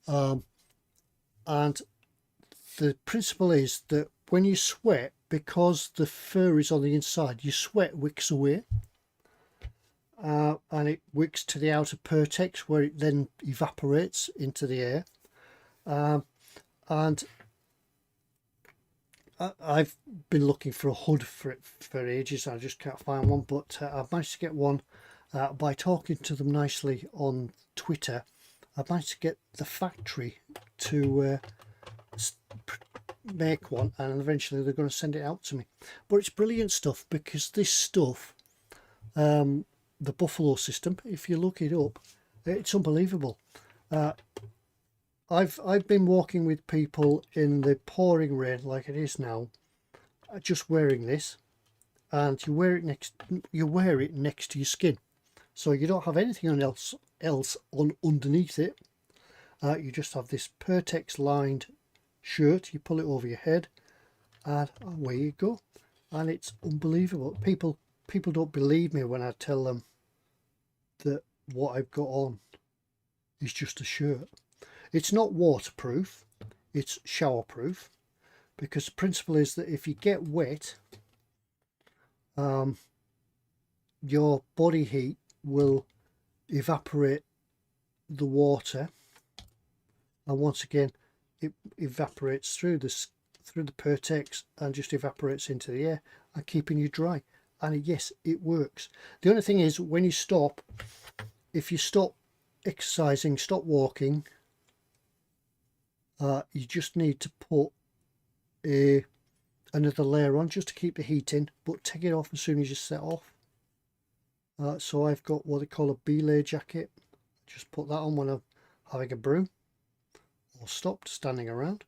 and the principle is that when you sweat, because the fur is on the inside, your sweat wicks away, and it wicks to the outer Pertex, where it then evaporates into the air. And I've been looking for a hood for it for ages. I just can't find one, but I've managed to get one by talking to them nicely on Twitter. I've managed to get the factory to make one, and eventually they're going to send it out to me. But it's brilliant stuff, because this stuff, the Buffalo system, if you look it up, it's unbelievable. I've been walking with people in the pouring rain like it is now, just wearing this, and you wear it next to your skin, so you don't have anything else on underneath it. You just have this Pertex lined shirt. You pull it over your head, and away you go. And it's unbelievable. People don't believe me when I tell them that what I've got on is just a shirt. It's not waterproof, it's showerproof, because the principle is that if you get wet, your body heat will evaporate the water, and once again it evaporates through the Pertex and just evaporates into the air, and keeping you dry. And yes, it works. The only thing is, when you stop, if you stop exercising, stop walking, you just need to put another layer on just to keep the heat in, but take it off as soon as you set off. So I've got what they call a belay jacket. Just put that on when I'm having a brew or stopped standing around.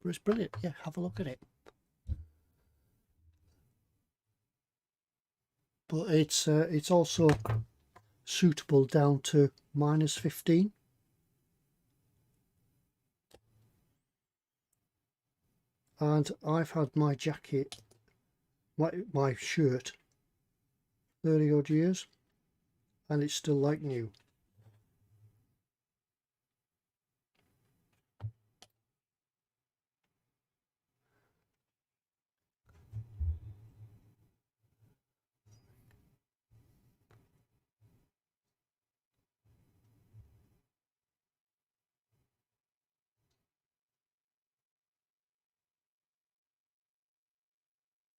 But it's brilliant. Yeah, have a look at it. But it's also suitable down to -15. And I've had my jacket, my shirt, 30 odd years, and it's still like new.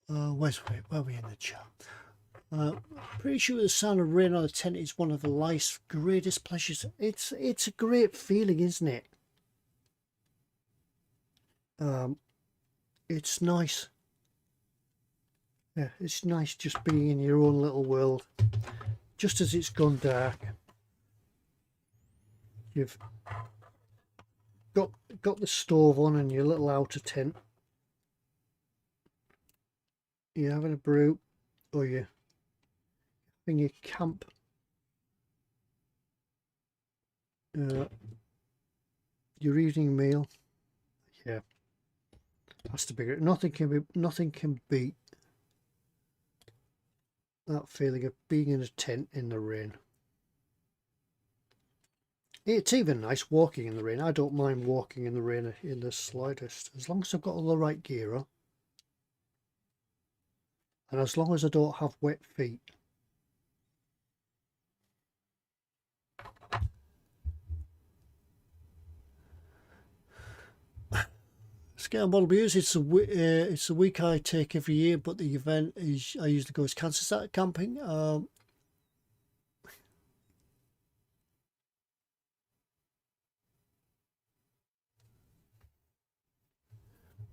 Where are we in the chat? Pretty sure the sound of rain on a tent is one of the life's greatest pleasures. It's a great feeling, isn't it? It's nice. Yeah, it's nice just being in your own little world. Just as it's gone dark, you've got the stove on and your little outer tent. You're having a brew, or you're having your camp. Your evening meal. Yeah, that's the bigger. Nothing can beat that feeling of being in a tent in the rain. It's even nice walking in the rain. I don't mind walking in the rain in the slightest, as long as I've got all the right gear on, and as long as I don't have wet feet. Scale model views. It's a week I take every year, but the event is I usually go as Kansas at camping.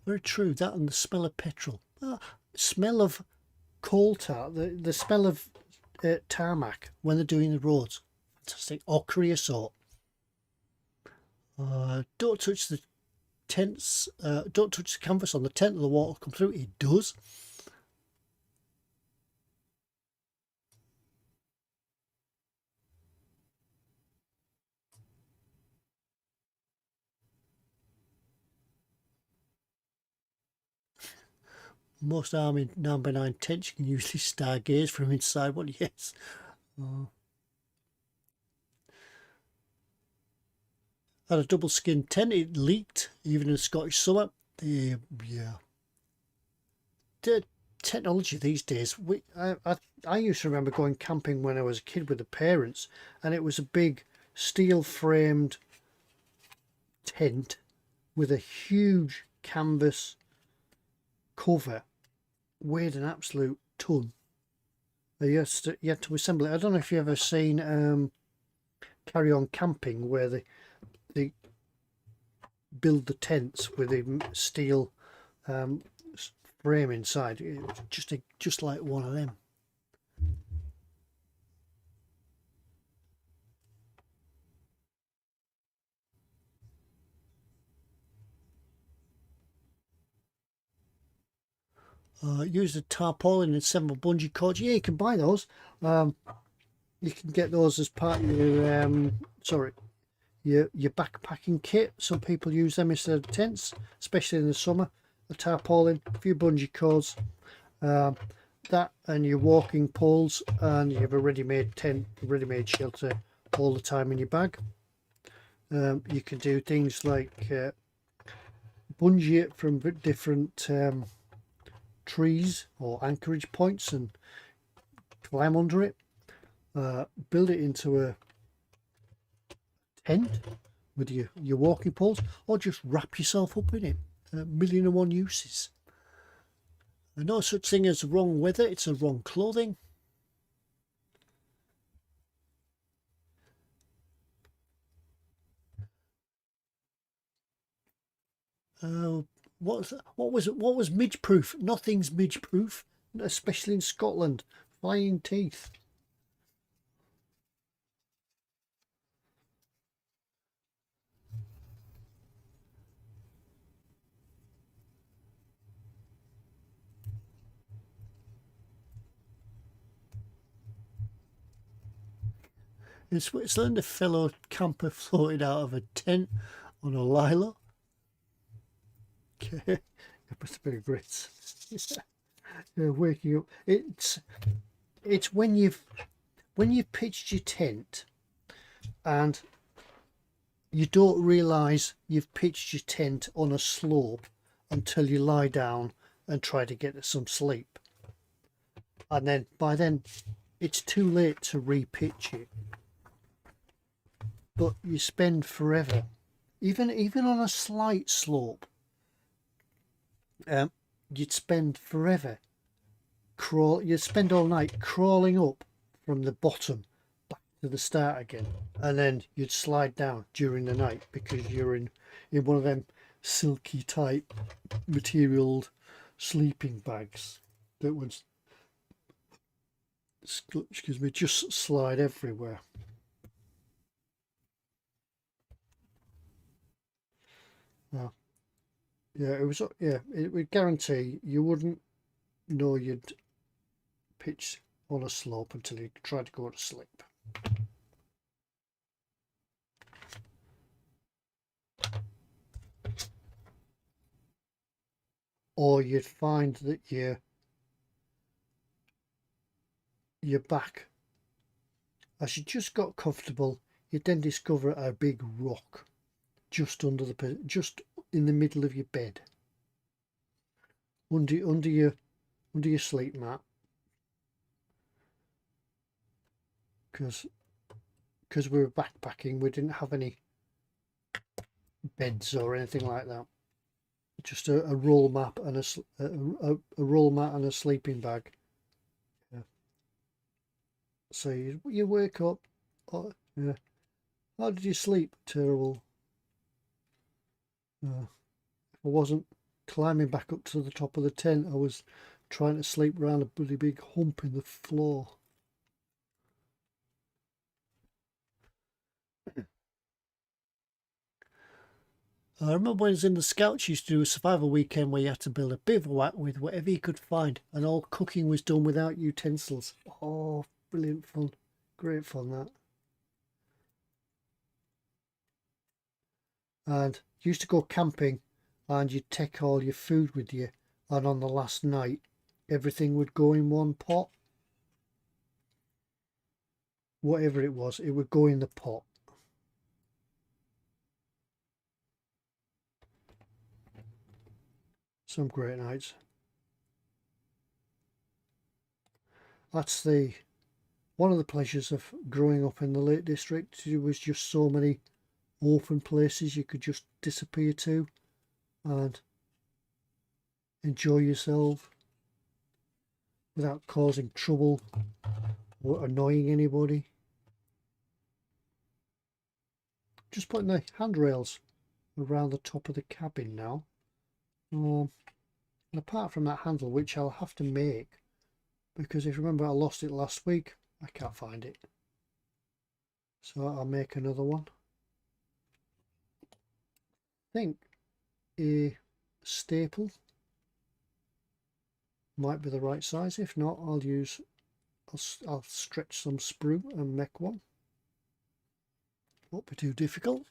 Very true. That and the smell of petrol, smell of coal tar, the smell of tarmac when they're doing the roads. Fantastic. Or creosote. Don't touch the tents. Don't touch the canvas on the tent, or the water will come through. It does. Most army 9x9 tents you can usually stargaze from inside one. Yes. Had a double skin tent. It leaked even in the Scottish summer. Yeah. The technology these days. I used to remember going camping when I was a kid with the parents, and it was a big steel framed tent with a huge canvas cover, weighed an absolute ton. You had to assemble it. I don't know if you've ever seen Carry On Camping, where they build the tents with a steel frame inside. It was just like one of them. Use the tarpaulin and 7 bungee cords. Yeah, you can buy those. You can get those as part of your backpacking kit. Some people use them instead of tents, especially in the summer. A tarpaulin, a few bungee cords, that and your walking poles, and you have a ready-made tent, ready-made shelter all the time in your bag. You can do things like bungee it from different trees or anchorage points and climb under it. Build it into a tent with your walking poles, or just wrap yourself up in it. 1,000,001 uses. No such thing as wrong weather, it's a wrong clothing. What was midge proof? Nothing's midge proof, especially in Scotland. Flying teeth. In Switzerland, a fellow camper floated out of a tent on a lilo. Okay, it must have been Brits. Yeah, waking up. It's when you've pitched your tent and you don't realise you've pitched your tent on a slope until you lie down and try to get some sleep, and then by then it's too late to re-pitch it. But you spend forever, even on a slight slope. You'd spend forever you'd spend all night crawling up from the bottom back to the start again, and then you'd slide down during the night because you're in one of them silky type material sleeping bags that would, excuse me, just slide everywhere. Yeah, it was. Yeah, it would guarantee you wouldn't know you'd pitch on a slope until you tried to go to sleep. Or you'd find that your back, as you just got comfortable, you'd then discover a big rock just in the middle of your bed, under your sleep mat, because we were backpacking, we didn't have any beds or anything like that. Just a roll mat and a roll mat and a sleeping bag. Yeah. So you wake up. Oh, yeah. How did you sleep? Terrible. If I wasn't climbing back up to the top of the tent, I was trying to sleep around a bloody big hump in the floor. I remember when I was in the Scouts, you used to do a survival weekend where you had to build a bivouac with whatever you could find, and all cooking was done without utensils. Oh, brilliant fun. Great fun, that. And you used to go camping and you'd take all your food with you, and on the last night, everything would go in one pot. Whatever it was, it would go in the pot. Some great nights. That's the one of the pleasures of growing up in the Lake District. There was just so many open places you could just disappear to and enjoy yourself without causing trouble or annoying anybody. Just putting the handrails around the top of the cabin now. And apart from that handle, which I'll have to make, because if you remember I lost it last week, I can't find it. So I'll make another one. I think a staple might be the right size. If not, I'll stretch some sprue and make one. Won't be too difficult.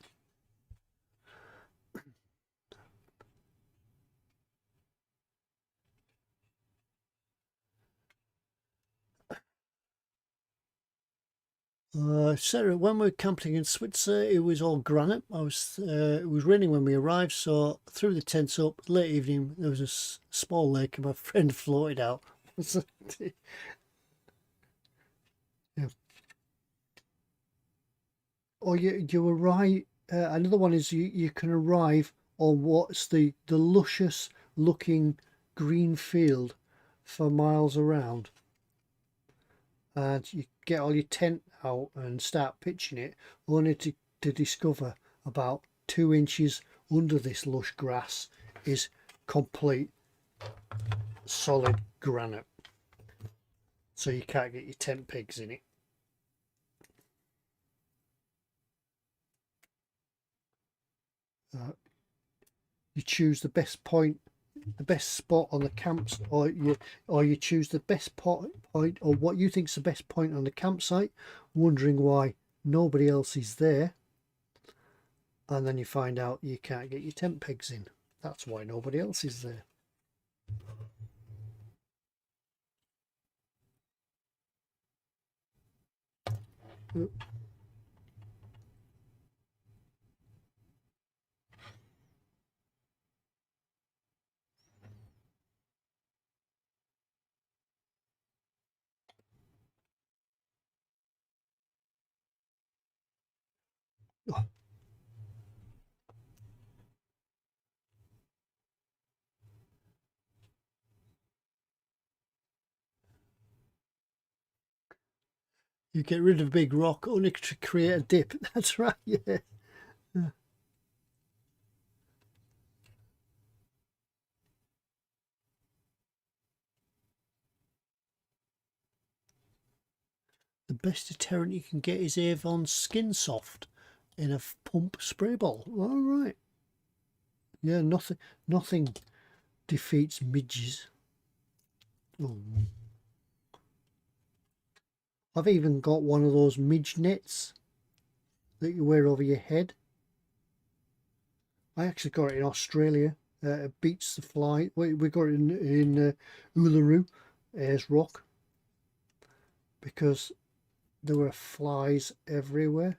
Sarah, when we were camping in Switzerland, it was all granite. It was raining when we arrived, so threw the tents up. Late evening, there was a small lake, and my friend floated out. Yeah. Or you arrive. Another one is you can arrive on what's the luscious looking green field for miles around, and you get all your tent out and start pitching it, only to discover about 2 inches under this lush grass is complete solid granite, so you can't get your tent pegs in it. You choose the best point, the best spot on the camps, or you choose the best point, or what you think's the best point on the campsite, wondering why nobody else is there, and then you find out you can't get your tent pegs in. That's why nobody else is there. Oh, you get rid of a big rock only to create a dip. That's right, yeah. The best deterrent you can get is Avon's Skin Soft in a pump spray bottle. All right. Yeah, nothing defeats midges. Oh. I've even got one of those midge nets that you wear over your head. I actually got it in Australia. It beats the fly. We got it in Uluru, Ayers Rock, because there were flies everywhere,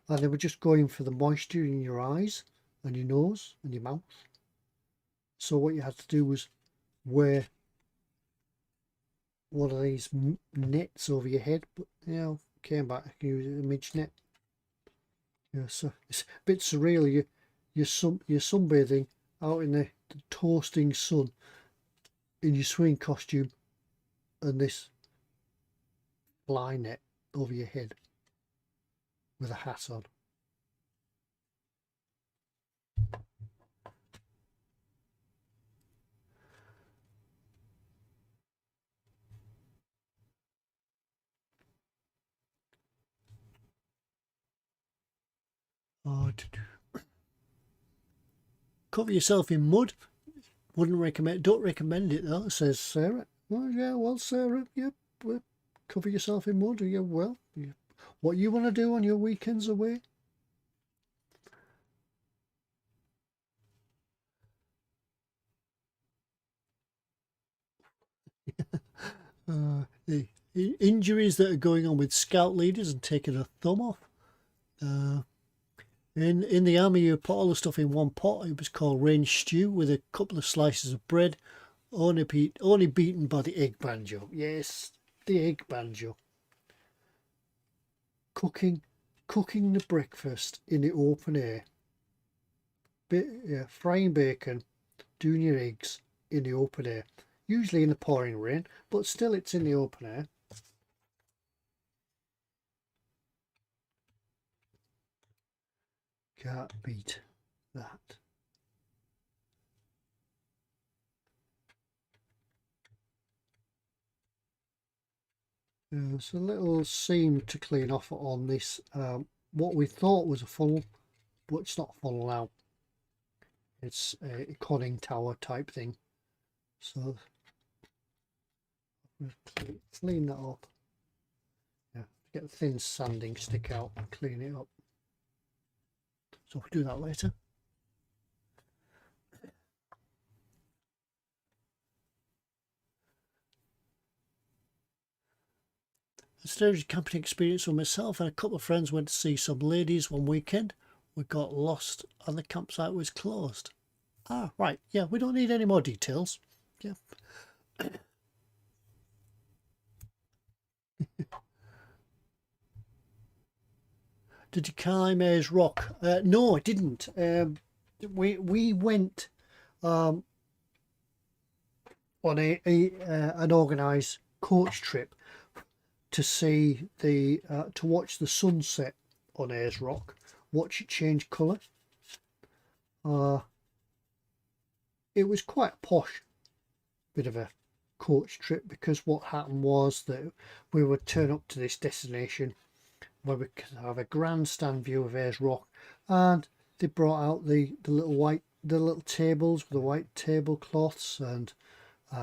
and they were just going for the moisture in your eyes and your nose and your mouth. So what you had to do was wear one of these nets over your head, but came back and used a midge net. Yeah, so it's a bit surreal. You're sunbathing out in the toasting sun in your swimming costume and this fly net over your head with a hat on. Oh, Cover yourself in mud. Wouldn't recommend. Don't recommend it though, says Sarah. Well, yeah, well, Sarah, yeah, well, cover yourself in mud. Yeah, well, yeah. What you want to do on your weekends away? The injuries that are going on with scout leaders and taking a thumb off. In the army, you put all the stuff in one pot. It was called range stew with a couple of slices of bread, only beaten by the egg banjo. Yes, the egg banjo. Cooking the breakfast in the open air. Frying bacon, doing your eggs in the open air. Usually in the pouring rain, but still it's in the open air. Can't beat that. There's a little seam to clean off on this. What we thought was a funnel, but it's not a funnel now. It's a conning tower type thing. So clean that up. Yeah, get a thin sanding stick out and clean it up. So we'll do that later. A stage camping experience with myself and a couple of friends went to see some ladies one weekend. We got lost and the campsite was closed. Ah, right. Yeah, we don't need any more details. Yeah. Did you climb Ayers Rock? No, I didn't. We went on an organised coach trip to see to watch the sunset on Ayers Rock, watch it change colour. It was quite a posh bit of a coach trip, because what happened was that we would turn up to this destination where we could have a grandstand view of Ayers Rock, and they brought out the little tables with the white tablecloths, and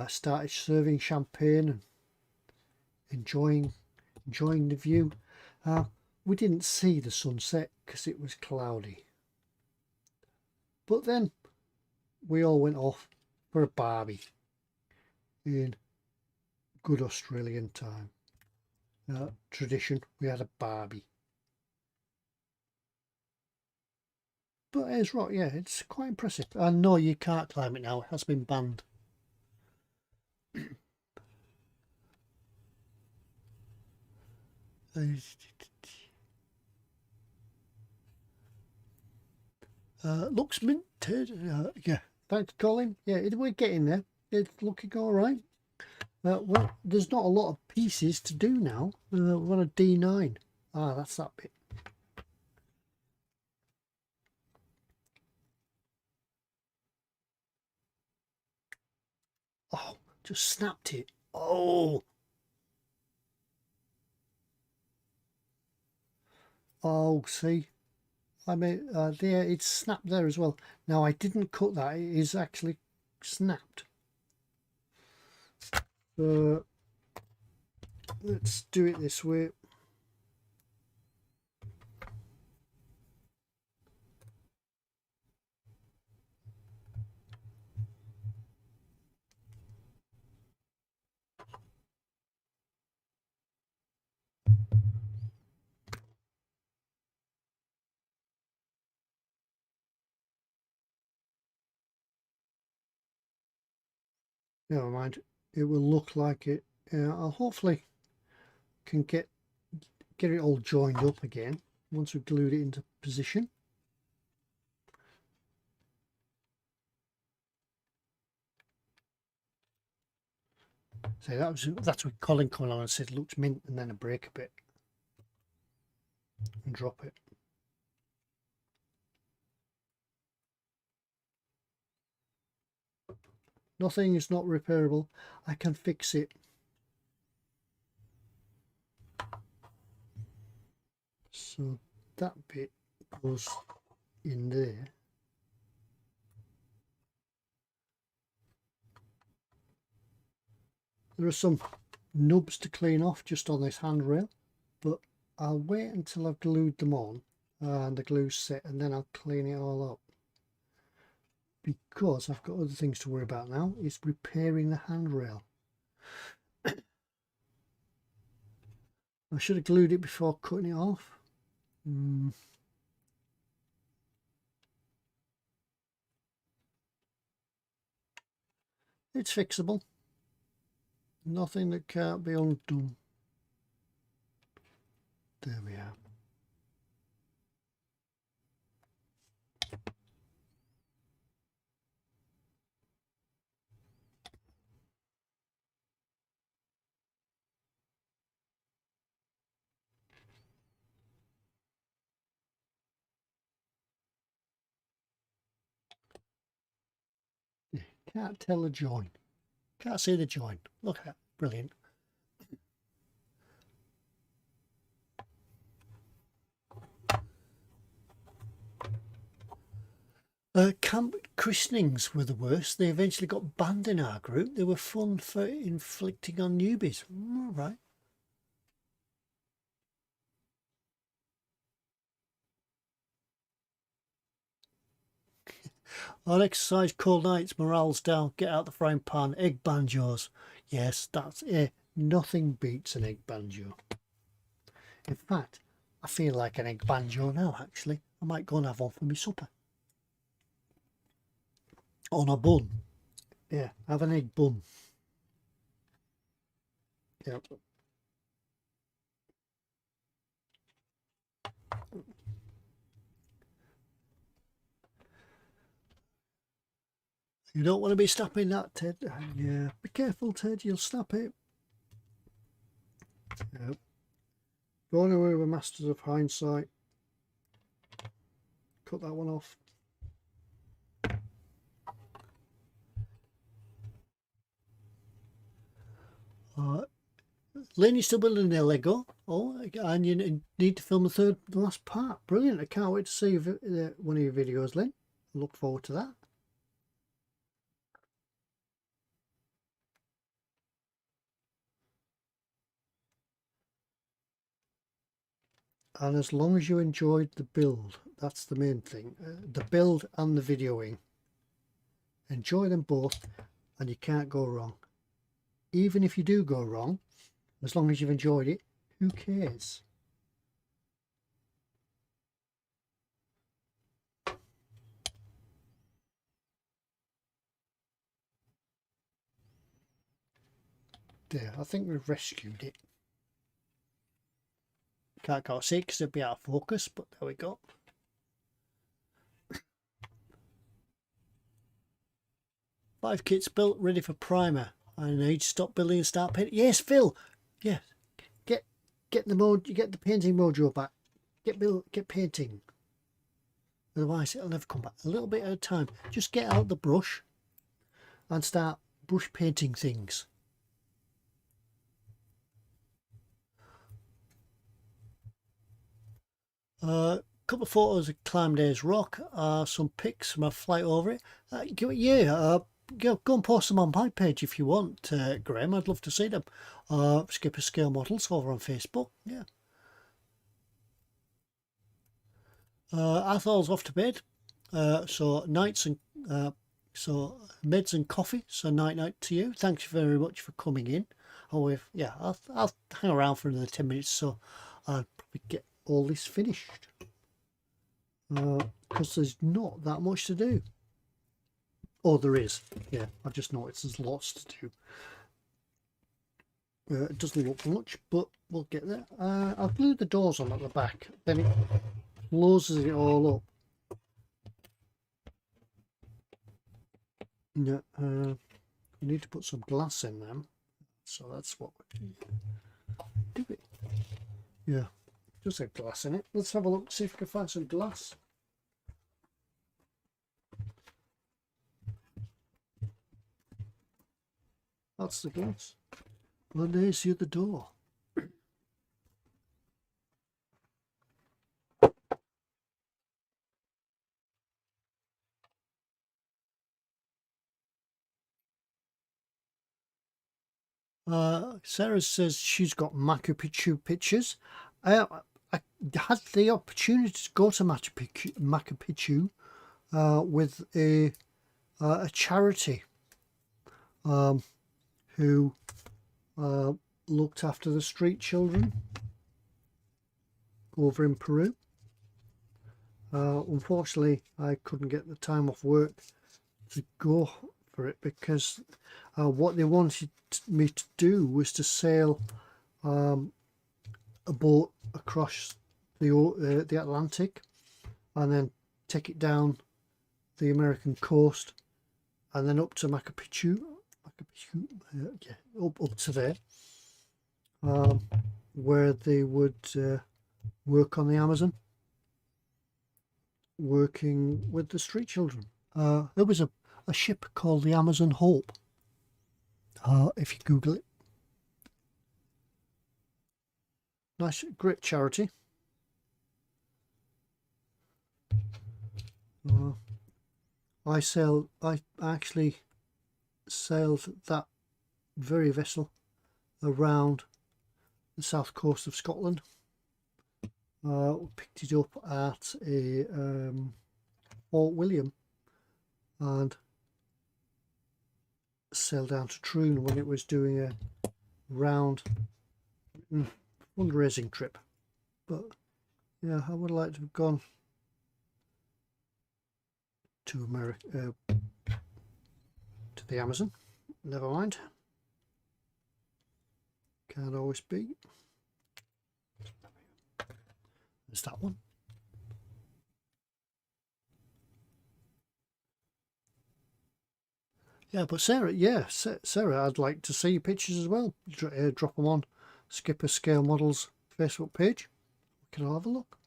started serving champagne and enjoying the view. We didn't see the sunset because it was cloudy, but then we all went off for a barbie in good Australian time. Tradition, we had a barbie. But Ayers Rock, yeah, it's quite impressive. And no, you can't climb it now, it has been banned. Looks minted. Yeah, thanks, Colin. Yeah, we're getting there. It's looking all right. Well, there's not a lot of pieces to do now. We're on a D9. Ah, that's that bit. Oh, just snapped it. Oh. Oh, see. I mean, there, it's snapped there as well. Now, I didn't cut that. It is actually snapped. Let's do it this way. Never mind. It will look like it. I'll hopefully can get it all joined up again once we've glued it into position. So that's what Colin come along and said looks mint, and then I break a bit and drop it. Nothing is not repairable. I can fix it. So that bit goes in there. There are some nubs to clean off just on this handrail, but I'll wait until I've glued them on and the glue's set, and then I'll clean it all up, because I've got other things to worry about now. It's repairing the handrail. I should have glued it before cutting it off. It's fixable. Nothing that can't be undone. There we are. Can't tell the join. Can't see the join. Look at that. Brilliant. Camp christenings were the worst. They eventually got banned in our group. They were fun for inflicting on newbies. All right. On exercise, cold nights, morale's down, get out the frying pan, egg banjos. Yes, that's it. Nothing beats an egg banjo. In fact, I feel like an egg banjo now, actually. I might go and have one for my supper. On a bun. Yeah, have an egg bun. Yeah. You don't want to be snapping that, Ted. Yeah, be careful, Ted, you'll snap it. Yep. Going away with masters of hindsight. Cut that one off. Lynn, you're still building their Lego. Oh, and you need to film the last part. Brilliant. I can't wait to see one of your videos, Lynn. Look forward to that. And as long as you enjoyed the build, that's the main thing. The build and the videoing. Enjoy them both and you can't go wrong. Even if you do go wrong, as long as you've enjoyed it, who cares? There, I think we've rescued it. Can't quite see it because it'd be out of focus, but there we go. Five kits built, ready for primer. I need to stop building and start painting. Yes, Phil. Yes, get the mode. You get the painting mojo back. Get painting. Otherwise, it'll never come back. A little bit at a time. Just get out the brush and start brush painting things. Couple of photos of Climb Days Rock, some pics from a flight over it. Go and post them on my page if you want, Graham. I'd love to see them. Skipper Scale Models over on Facebook. Yeah. Athol's off to bed. So meds and coffee. So night to you. Thanks very much for coming in. I'll hang around for another 10 minutes, so I'll probably get all this finished. Because there's not that much to do. Oh, there is. Yeah, I've just noticed there's lots to do. It doesn't look much, but we'll get there. I'll glue the doors on at the back, then it closes it all up. Yeah, we need to put some glass in them, so that's what we do. It. Yeah, just have glass in it. Let's have a look, see if we can find some glass. That's the glass. Well, there's the other door. Sarah says she's got Machu Picchu pictures. I had the opportunity to go to Machu Picchu with a charity who looked after the street children over in Peru. Unfortunately, I couldn't get the time off work to go for it because what they wanted me to do was to sail a boat across the Atlantic and then take it down the American coast and then up to Machu Picchu, up to there, where they would work on the Amazon, working with the street children. There was a ship called the Amazon Hope, if you Google it. Nice, great charity. I actually sailed that very vessel around the south coast of Scotland. Picked it up at a Fort William and sailed down to Troon when it was doing a round fundraising trip. But yeah, I would like to have gone to America, to the Amazon. Never mind, can't always be. There's that one. Yeah, but Sarah, Sarah, I'd like to see your pictures as well. Drop them on Skipper Scale Models Facebook page. We can all have a look.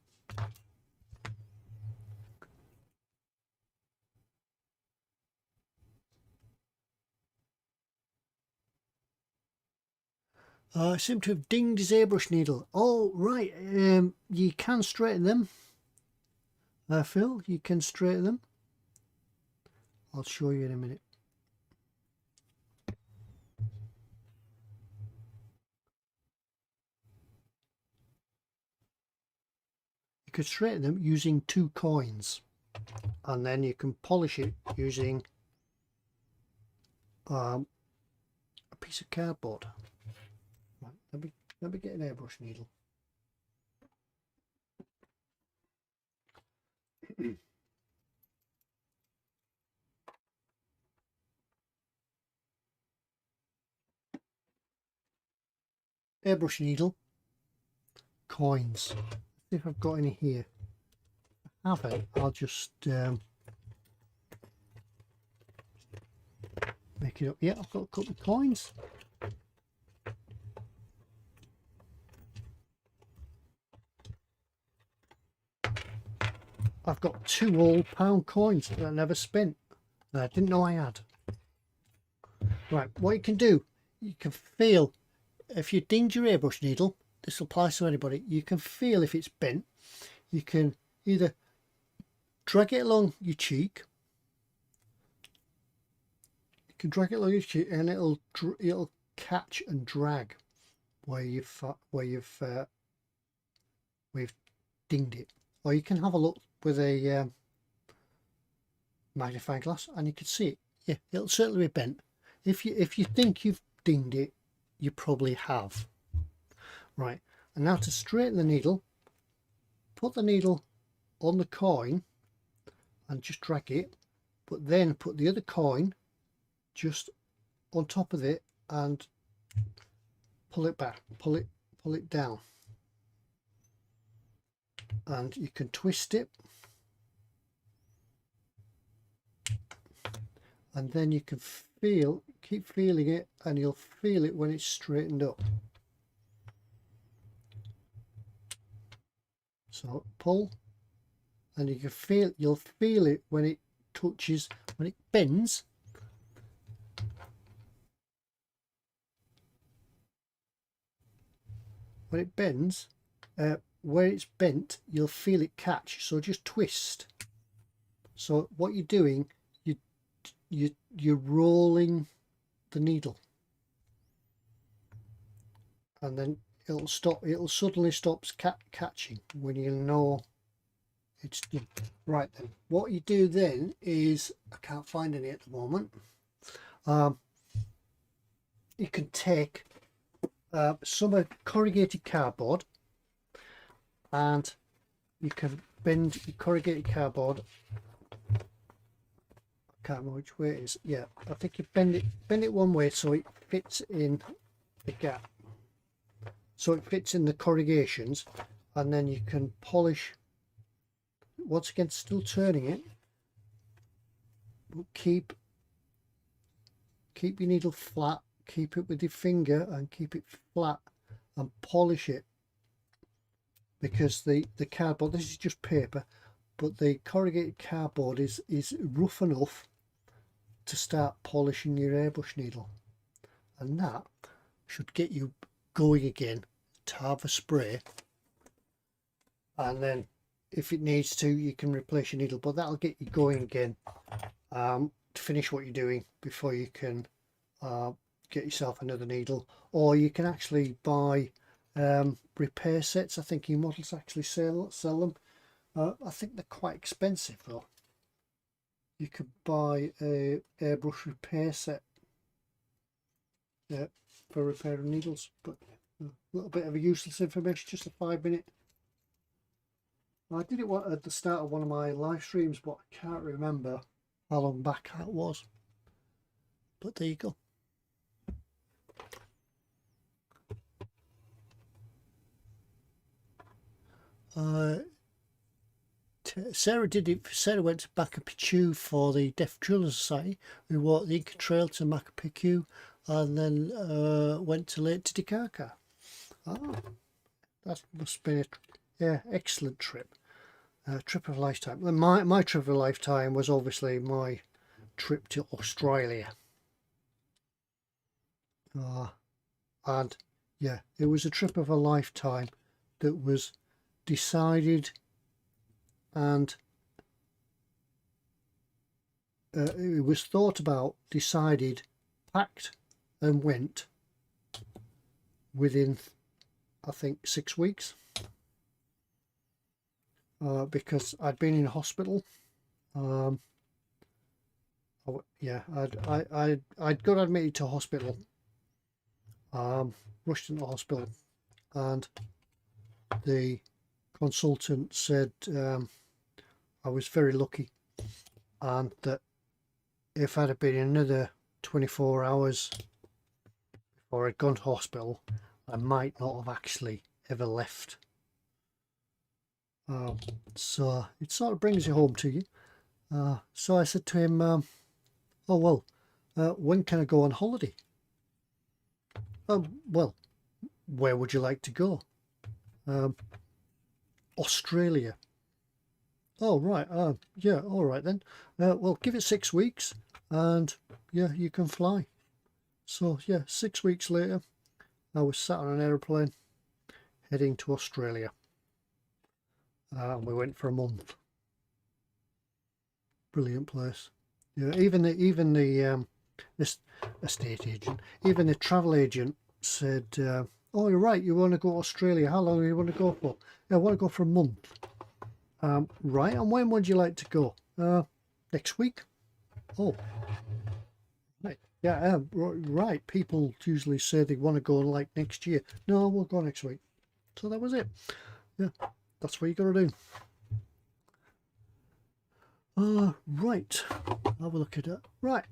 I seem to have dinged his airbrush needle. Oh, right. You can straighten them. Phil, you can straighten them. I'll show you in a minute. You could straighten them using 2 coins, and then you can polish it using a piece of cardboard. Right, let me get an airbrush needle. Airbrush needle, coins. See if I've got any here. If I haven't, I'll just make it up. Yeah, I've got a couple of coins. I've got 2 old pound coins that I never spent, that I didn't know I had. Right, what you can do, you can feel, if you dinged your airbrush needle, this applies to anybody, you can feel if it's bent. You can either drag it along your cheek, and it'll catch and drag where you've dinged it. Or you can have a look with a magnifying glass and you can see it. Yeah, it'll certainly be bent. If you think you've dinged it, you probably have. Right, and now to straighten the needle, put the needle on the coin and just drag it, but then put the other coin just on top of it and pull it back, pull it down, and you can twist it, and then you can keep feeling it, and you'll feel it when it's straightened up. So pull, and you'll feel it when it touches, when it bends. When it bends, where it's bent, you'll feel it catch. So just twist. So what you're doing, you're rolling the needle. and then it'll stop. It'll suddenly stop catching when you know it's done. Right then, what you do then is, I can't find any at the moment. You can take some corrugated cardboard, and you can bend your corrugated cardboard. I can't remember which way it is. Yeah, I think you bend it one way so it fits in the gap, so it fits in the corrugations, and then you can polish. Once again, still turning it, but keep your needle flat. Keep it with your finger and keep it flat and polish it, because the cardboard, this is just paper, but the corrugated cardboard is rough enough to start polishing your airbrush needle, and that should get you going again to have a spray. And then if it needs to, you can replace your needle, but that'll get you going again to finish what you're doing before you can get yourself another needle. Or you can actually buy repair sets. I think E-Models actually sell them. I think they're quite expensive though. You could buy a airbrush repair set for repairing needles. But a little bit of a useless information, just a 5-minute. I did it at the start of one of my live streams, but I can't remember how long back that was. But there you go. Sarah did it. Sarah went to Machu Picchu for the Deaf Driller Society. We walked the Inca Trail to Machu Picchu, and then went to Lake Titicaca. Oh, that must have been a excellent trip. Trip of a lifetime. My trip of a lifetime was obviously my trip to Australia. And yeah, it was a trip of a lifetime that was decided, and it was thought about, decided, packed and went within, I think, 6 weeks, because I'd been in hospital. Yeah, I'd got admitted to hospital, rushed into hospital, and the consultant said I was very lucky, and that if I'd have been another 24 hours before I'd gone to hospital, I might not have actually ever left. So it sort of brings it home to you. So I said to him, oh well, when can I go on holiday? Well, where would you like to go? Australia. Oh right, yeah, all right then. Well, give it 6 weeks and yeah, you can fly. So yeah, 6 weeks later I was sat on an aeroplane heading to Australia. We went for a month. Brilliant place. Yeah, even the this estate agent, even the travel agent said, oh, you're right, you want to go to Australia. How long do you want to go for? Yeah, I want to go for a month. Right, and when would you like to go? Next week. Oh, right. Yeah, right. People usually say they want to go like next year. No, we'll go next week. So that was it. Yeah, that's what you got to do. Right. Have a look at it. Right.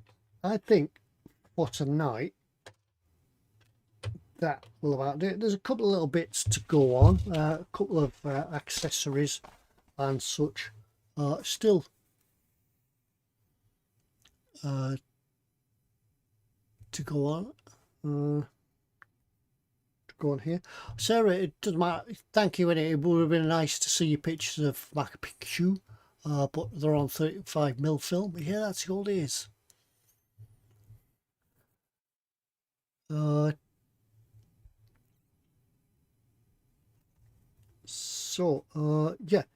I think for tonight that will about do it. There's a couple of little bits to go on. A couple of accessories and such. Still to go on. To go on here. Sarah, it doesn't matter. Thank you. It would have been nice to see your pictures of Machu Picchu. But they're on 35mm film. Yeah, that's the old days. Yeah,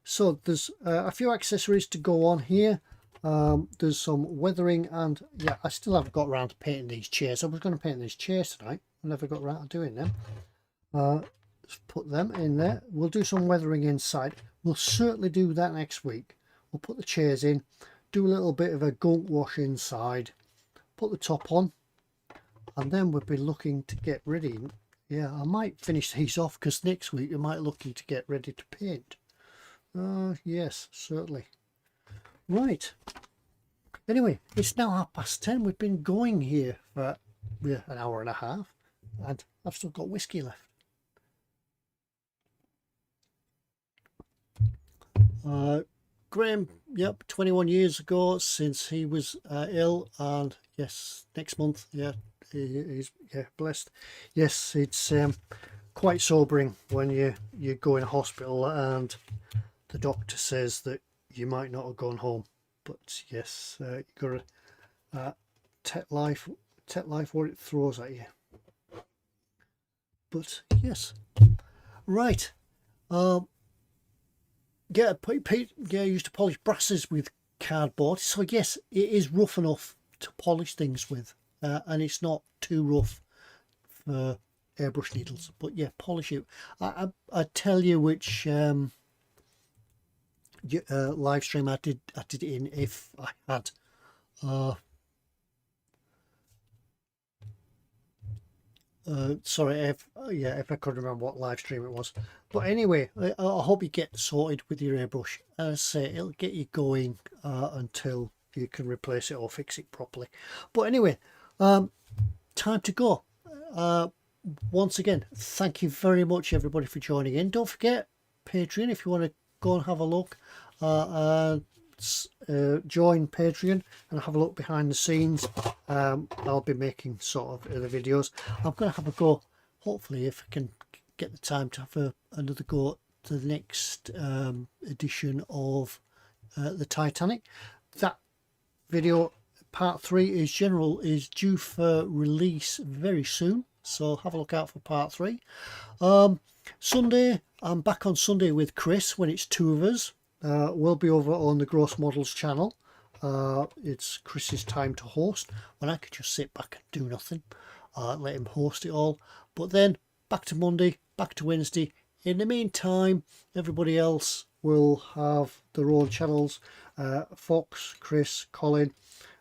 so there's a few accessories to go on here. There's some weathering, and yeah, I still haven't got around to painting these chairs. I was going to paint these chairs tonight. I never got around to doing them. Just put them in there. We'll do some weathering inside. We'll certainly do that next week. We'll put the chairs in, do a little bit of a gunk wash inside, put the top on, and then we'll be looking to get ready. Yeah, I might finish these off because next week we might looking to get ready to paint. Yes, certainly. Right. Anyway, it's now 10:30. We've been going here for an hour and a half, and I've still got whiskey left. Graham, yep, 21 years ago since he was ill, and yes, next month, yeah, he's blessed. Yes, it's quite sobering when you go in hospital and the doctor says that you might not have gone home. But yes, you gotta take life what it throws at you. But yes, right. Yeah, Pete, I used to polish brasses with cardboard, so yes, it is rough enough to polish things with, and it's not too rough for airbrush needles. But yeah, polish it. I tell you which live stream I did it in if I had sorry, if I could remember what live stream it was. But anyway, I hope you get sorted with your airbrush. As I say, it'll get you going until you can replace it or fix it properly. But anyway, time to go. Once again, thank you very much everybody for joining in. Don't forget Patreon if you want to go and have a look. Join Patreon and have a look behind the scenes. I'll be making sort of other videos. I'm going to have a go, hopefully, if I can get the time to have another go to the next edition of the Titanic. That video part 3 is due for release very soon, so have a look out for part 3. Sunday, I'm back on Sunday with Chris when it's 2 of us. We'll be over on the Gross Models channel. It's Chris's time to host, when I could just sit back and do nothing, let him host it all. But then back to Monday, back to Wednesday. In the meantime, everybody else will have their own channels. Fox, Chris, Colin,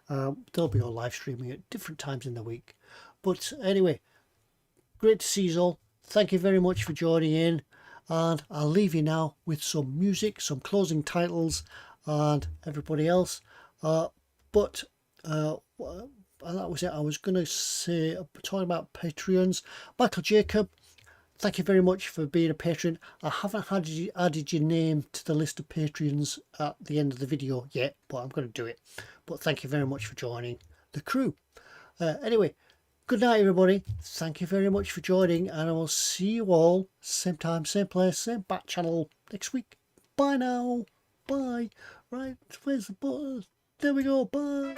they'll be all live streaming at different times in the week. But anyway, great to see you all. Thank you very much for joining in. And I'll leave you now with some music, some closing titles, and everybody else. And that was it. I was going to say, talking about Patreons. Michael Jacob, thank you very much for being a patron. I haven't added your name to the list of patrons at the end of the video yet, but I'm going to do it. But thank you very much for joining the crew. Anyway. Good night everybody, thank you very much for joining, and I will see you all same time, same place, same back channel next week. Bye now, bye. Right, where's the button? There we go, bye.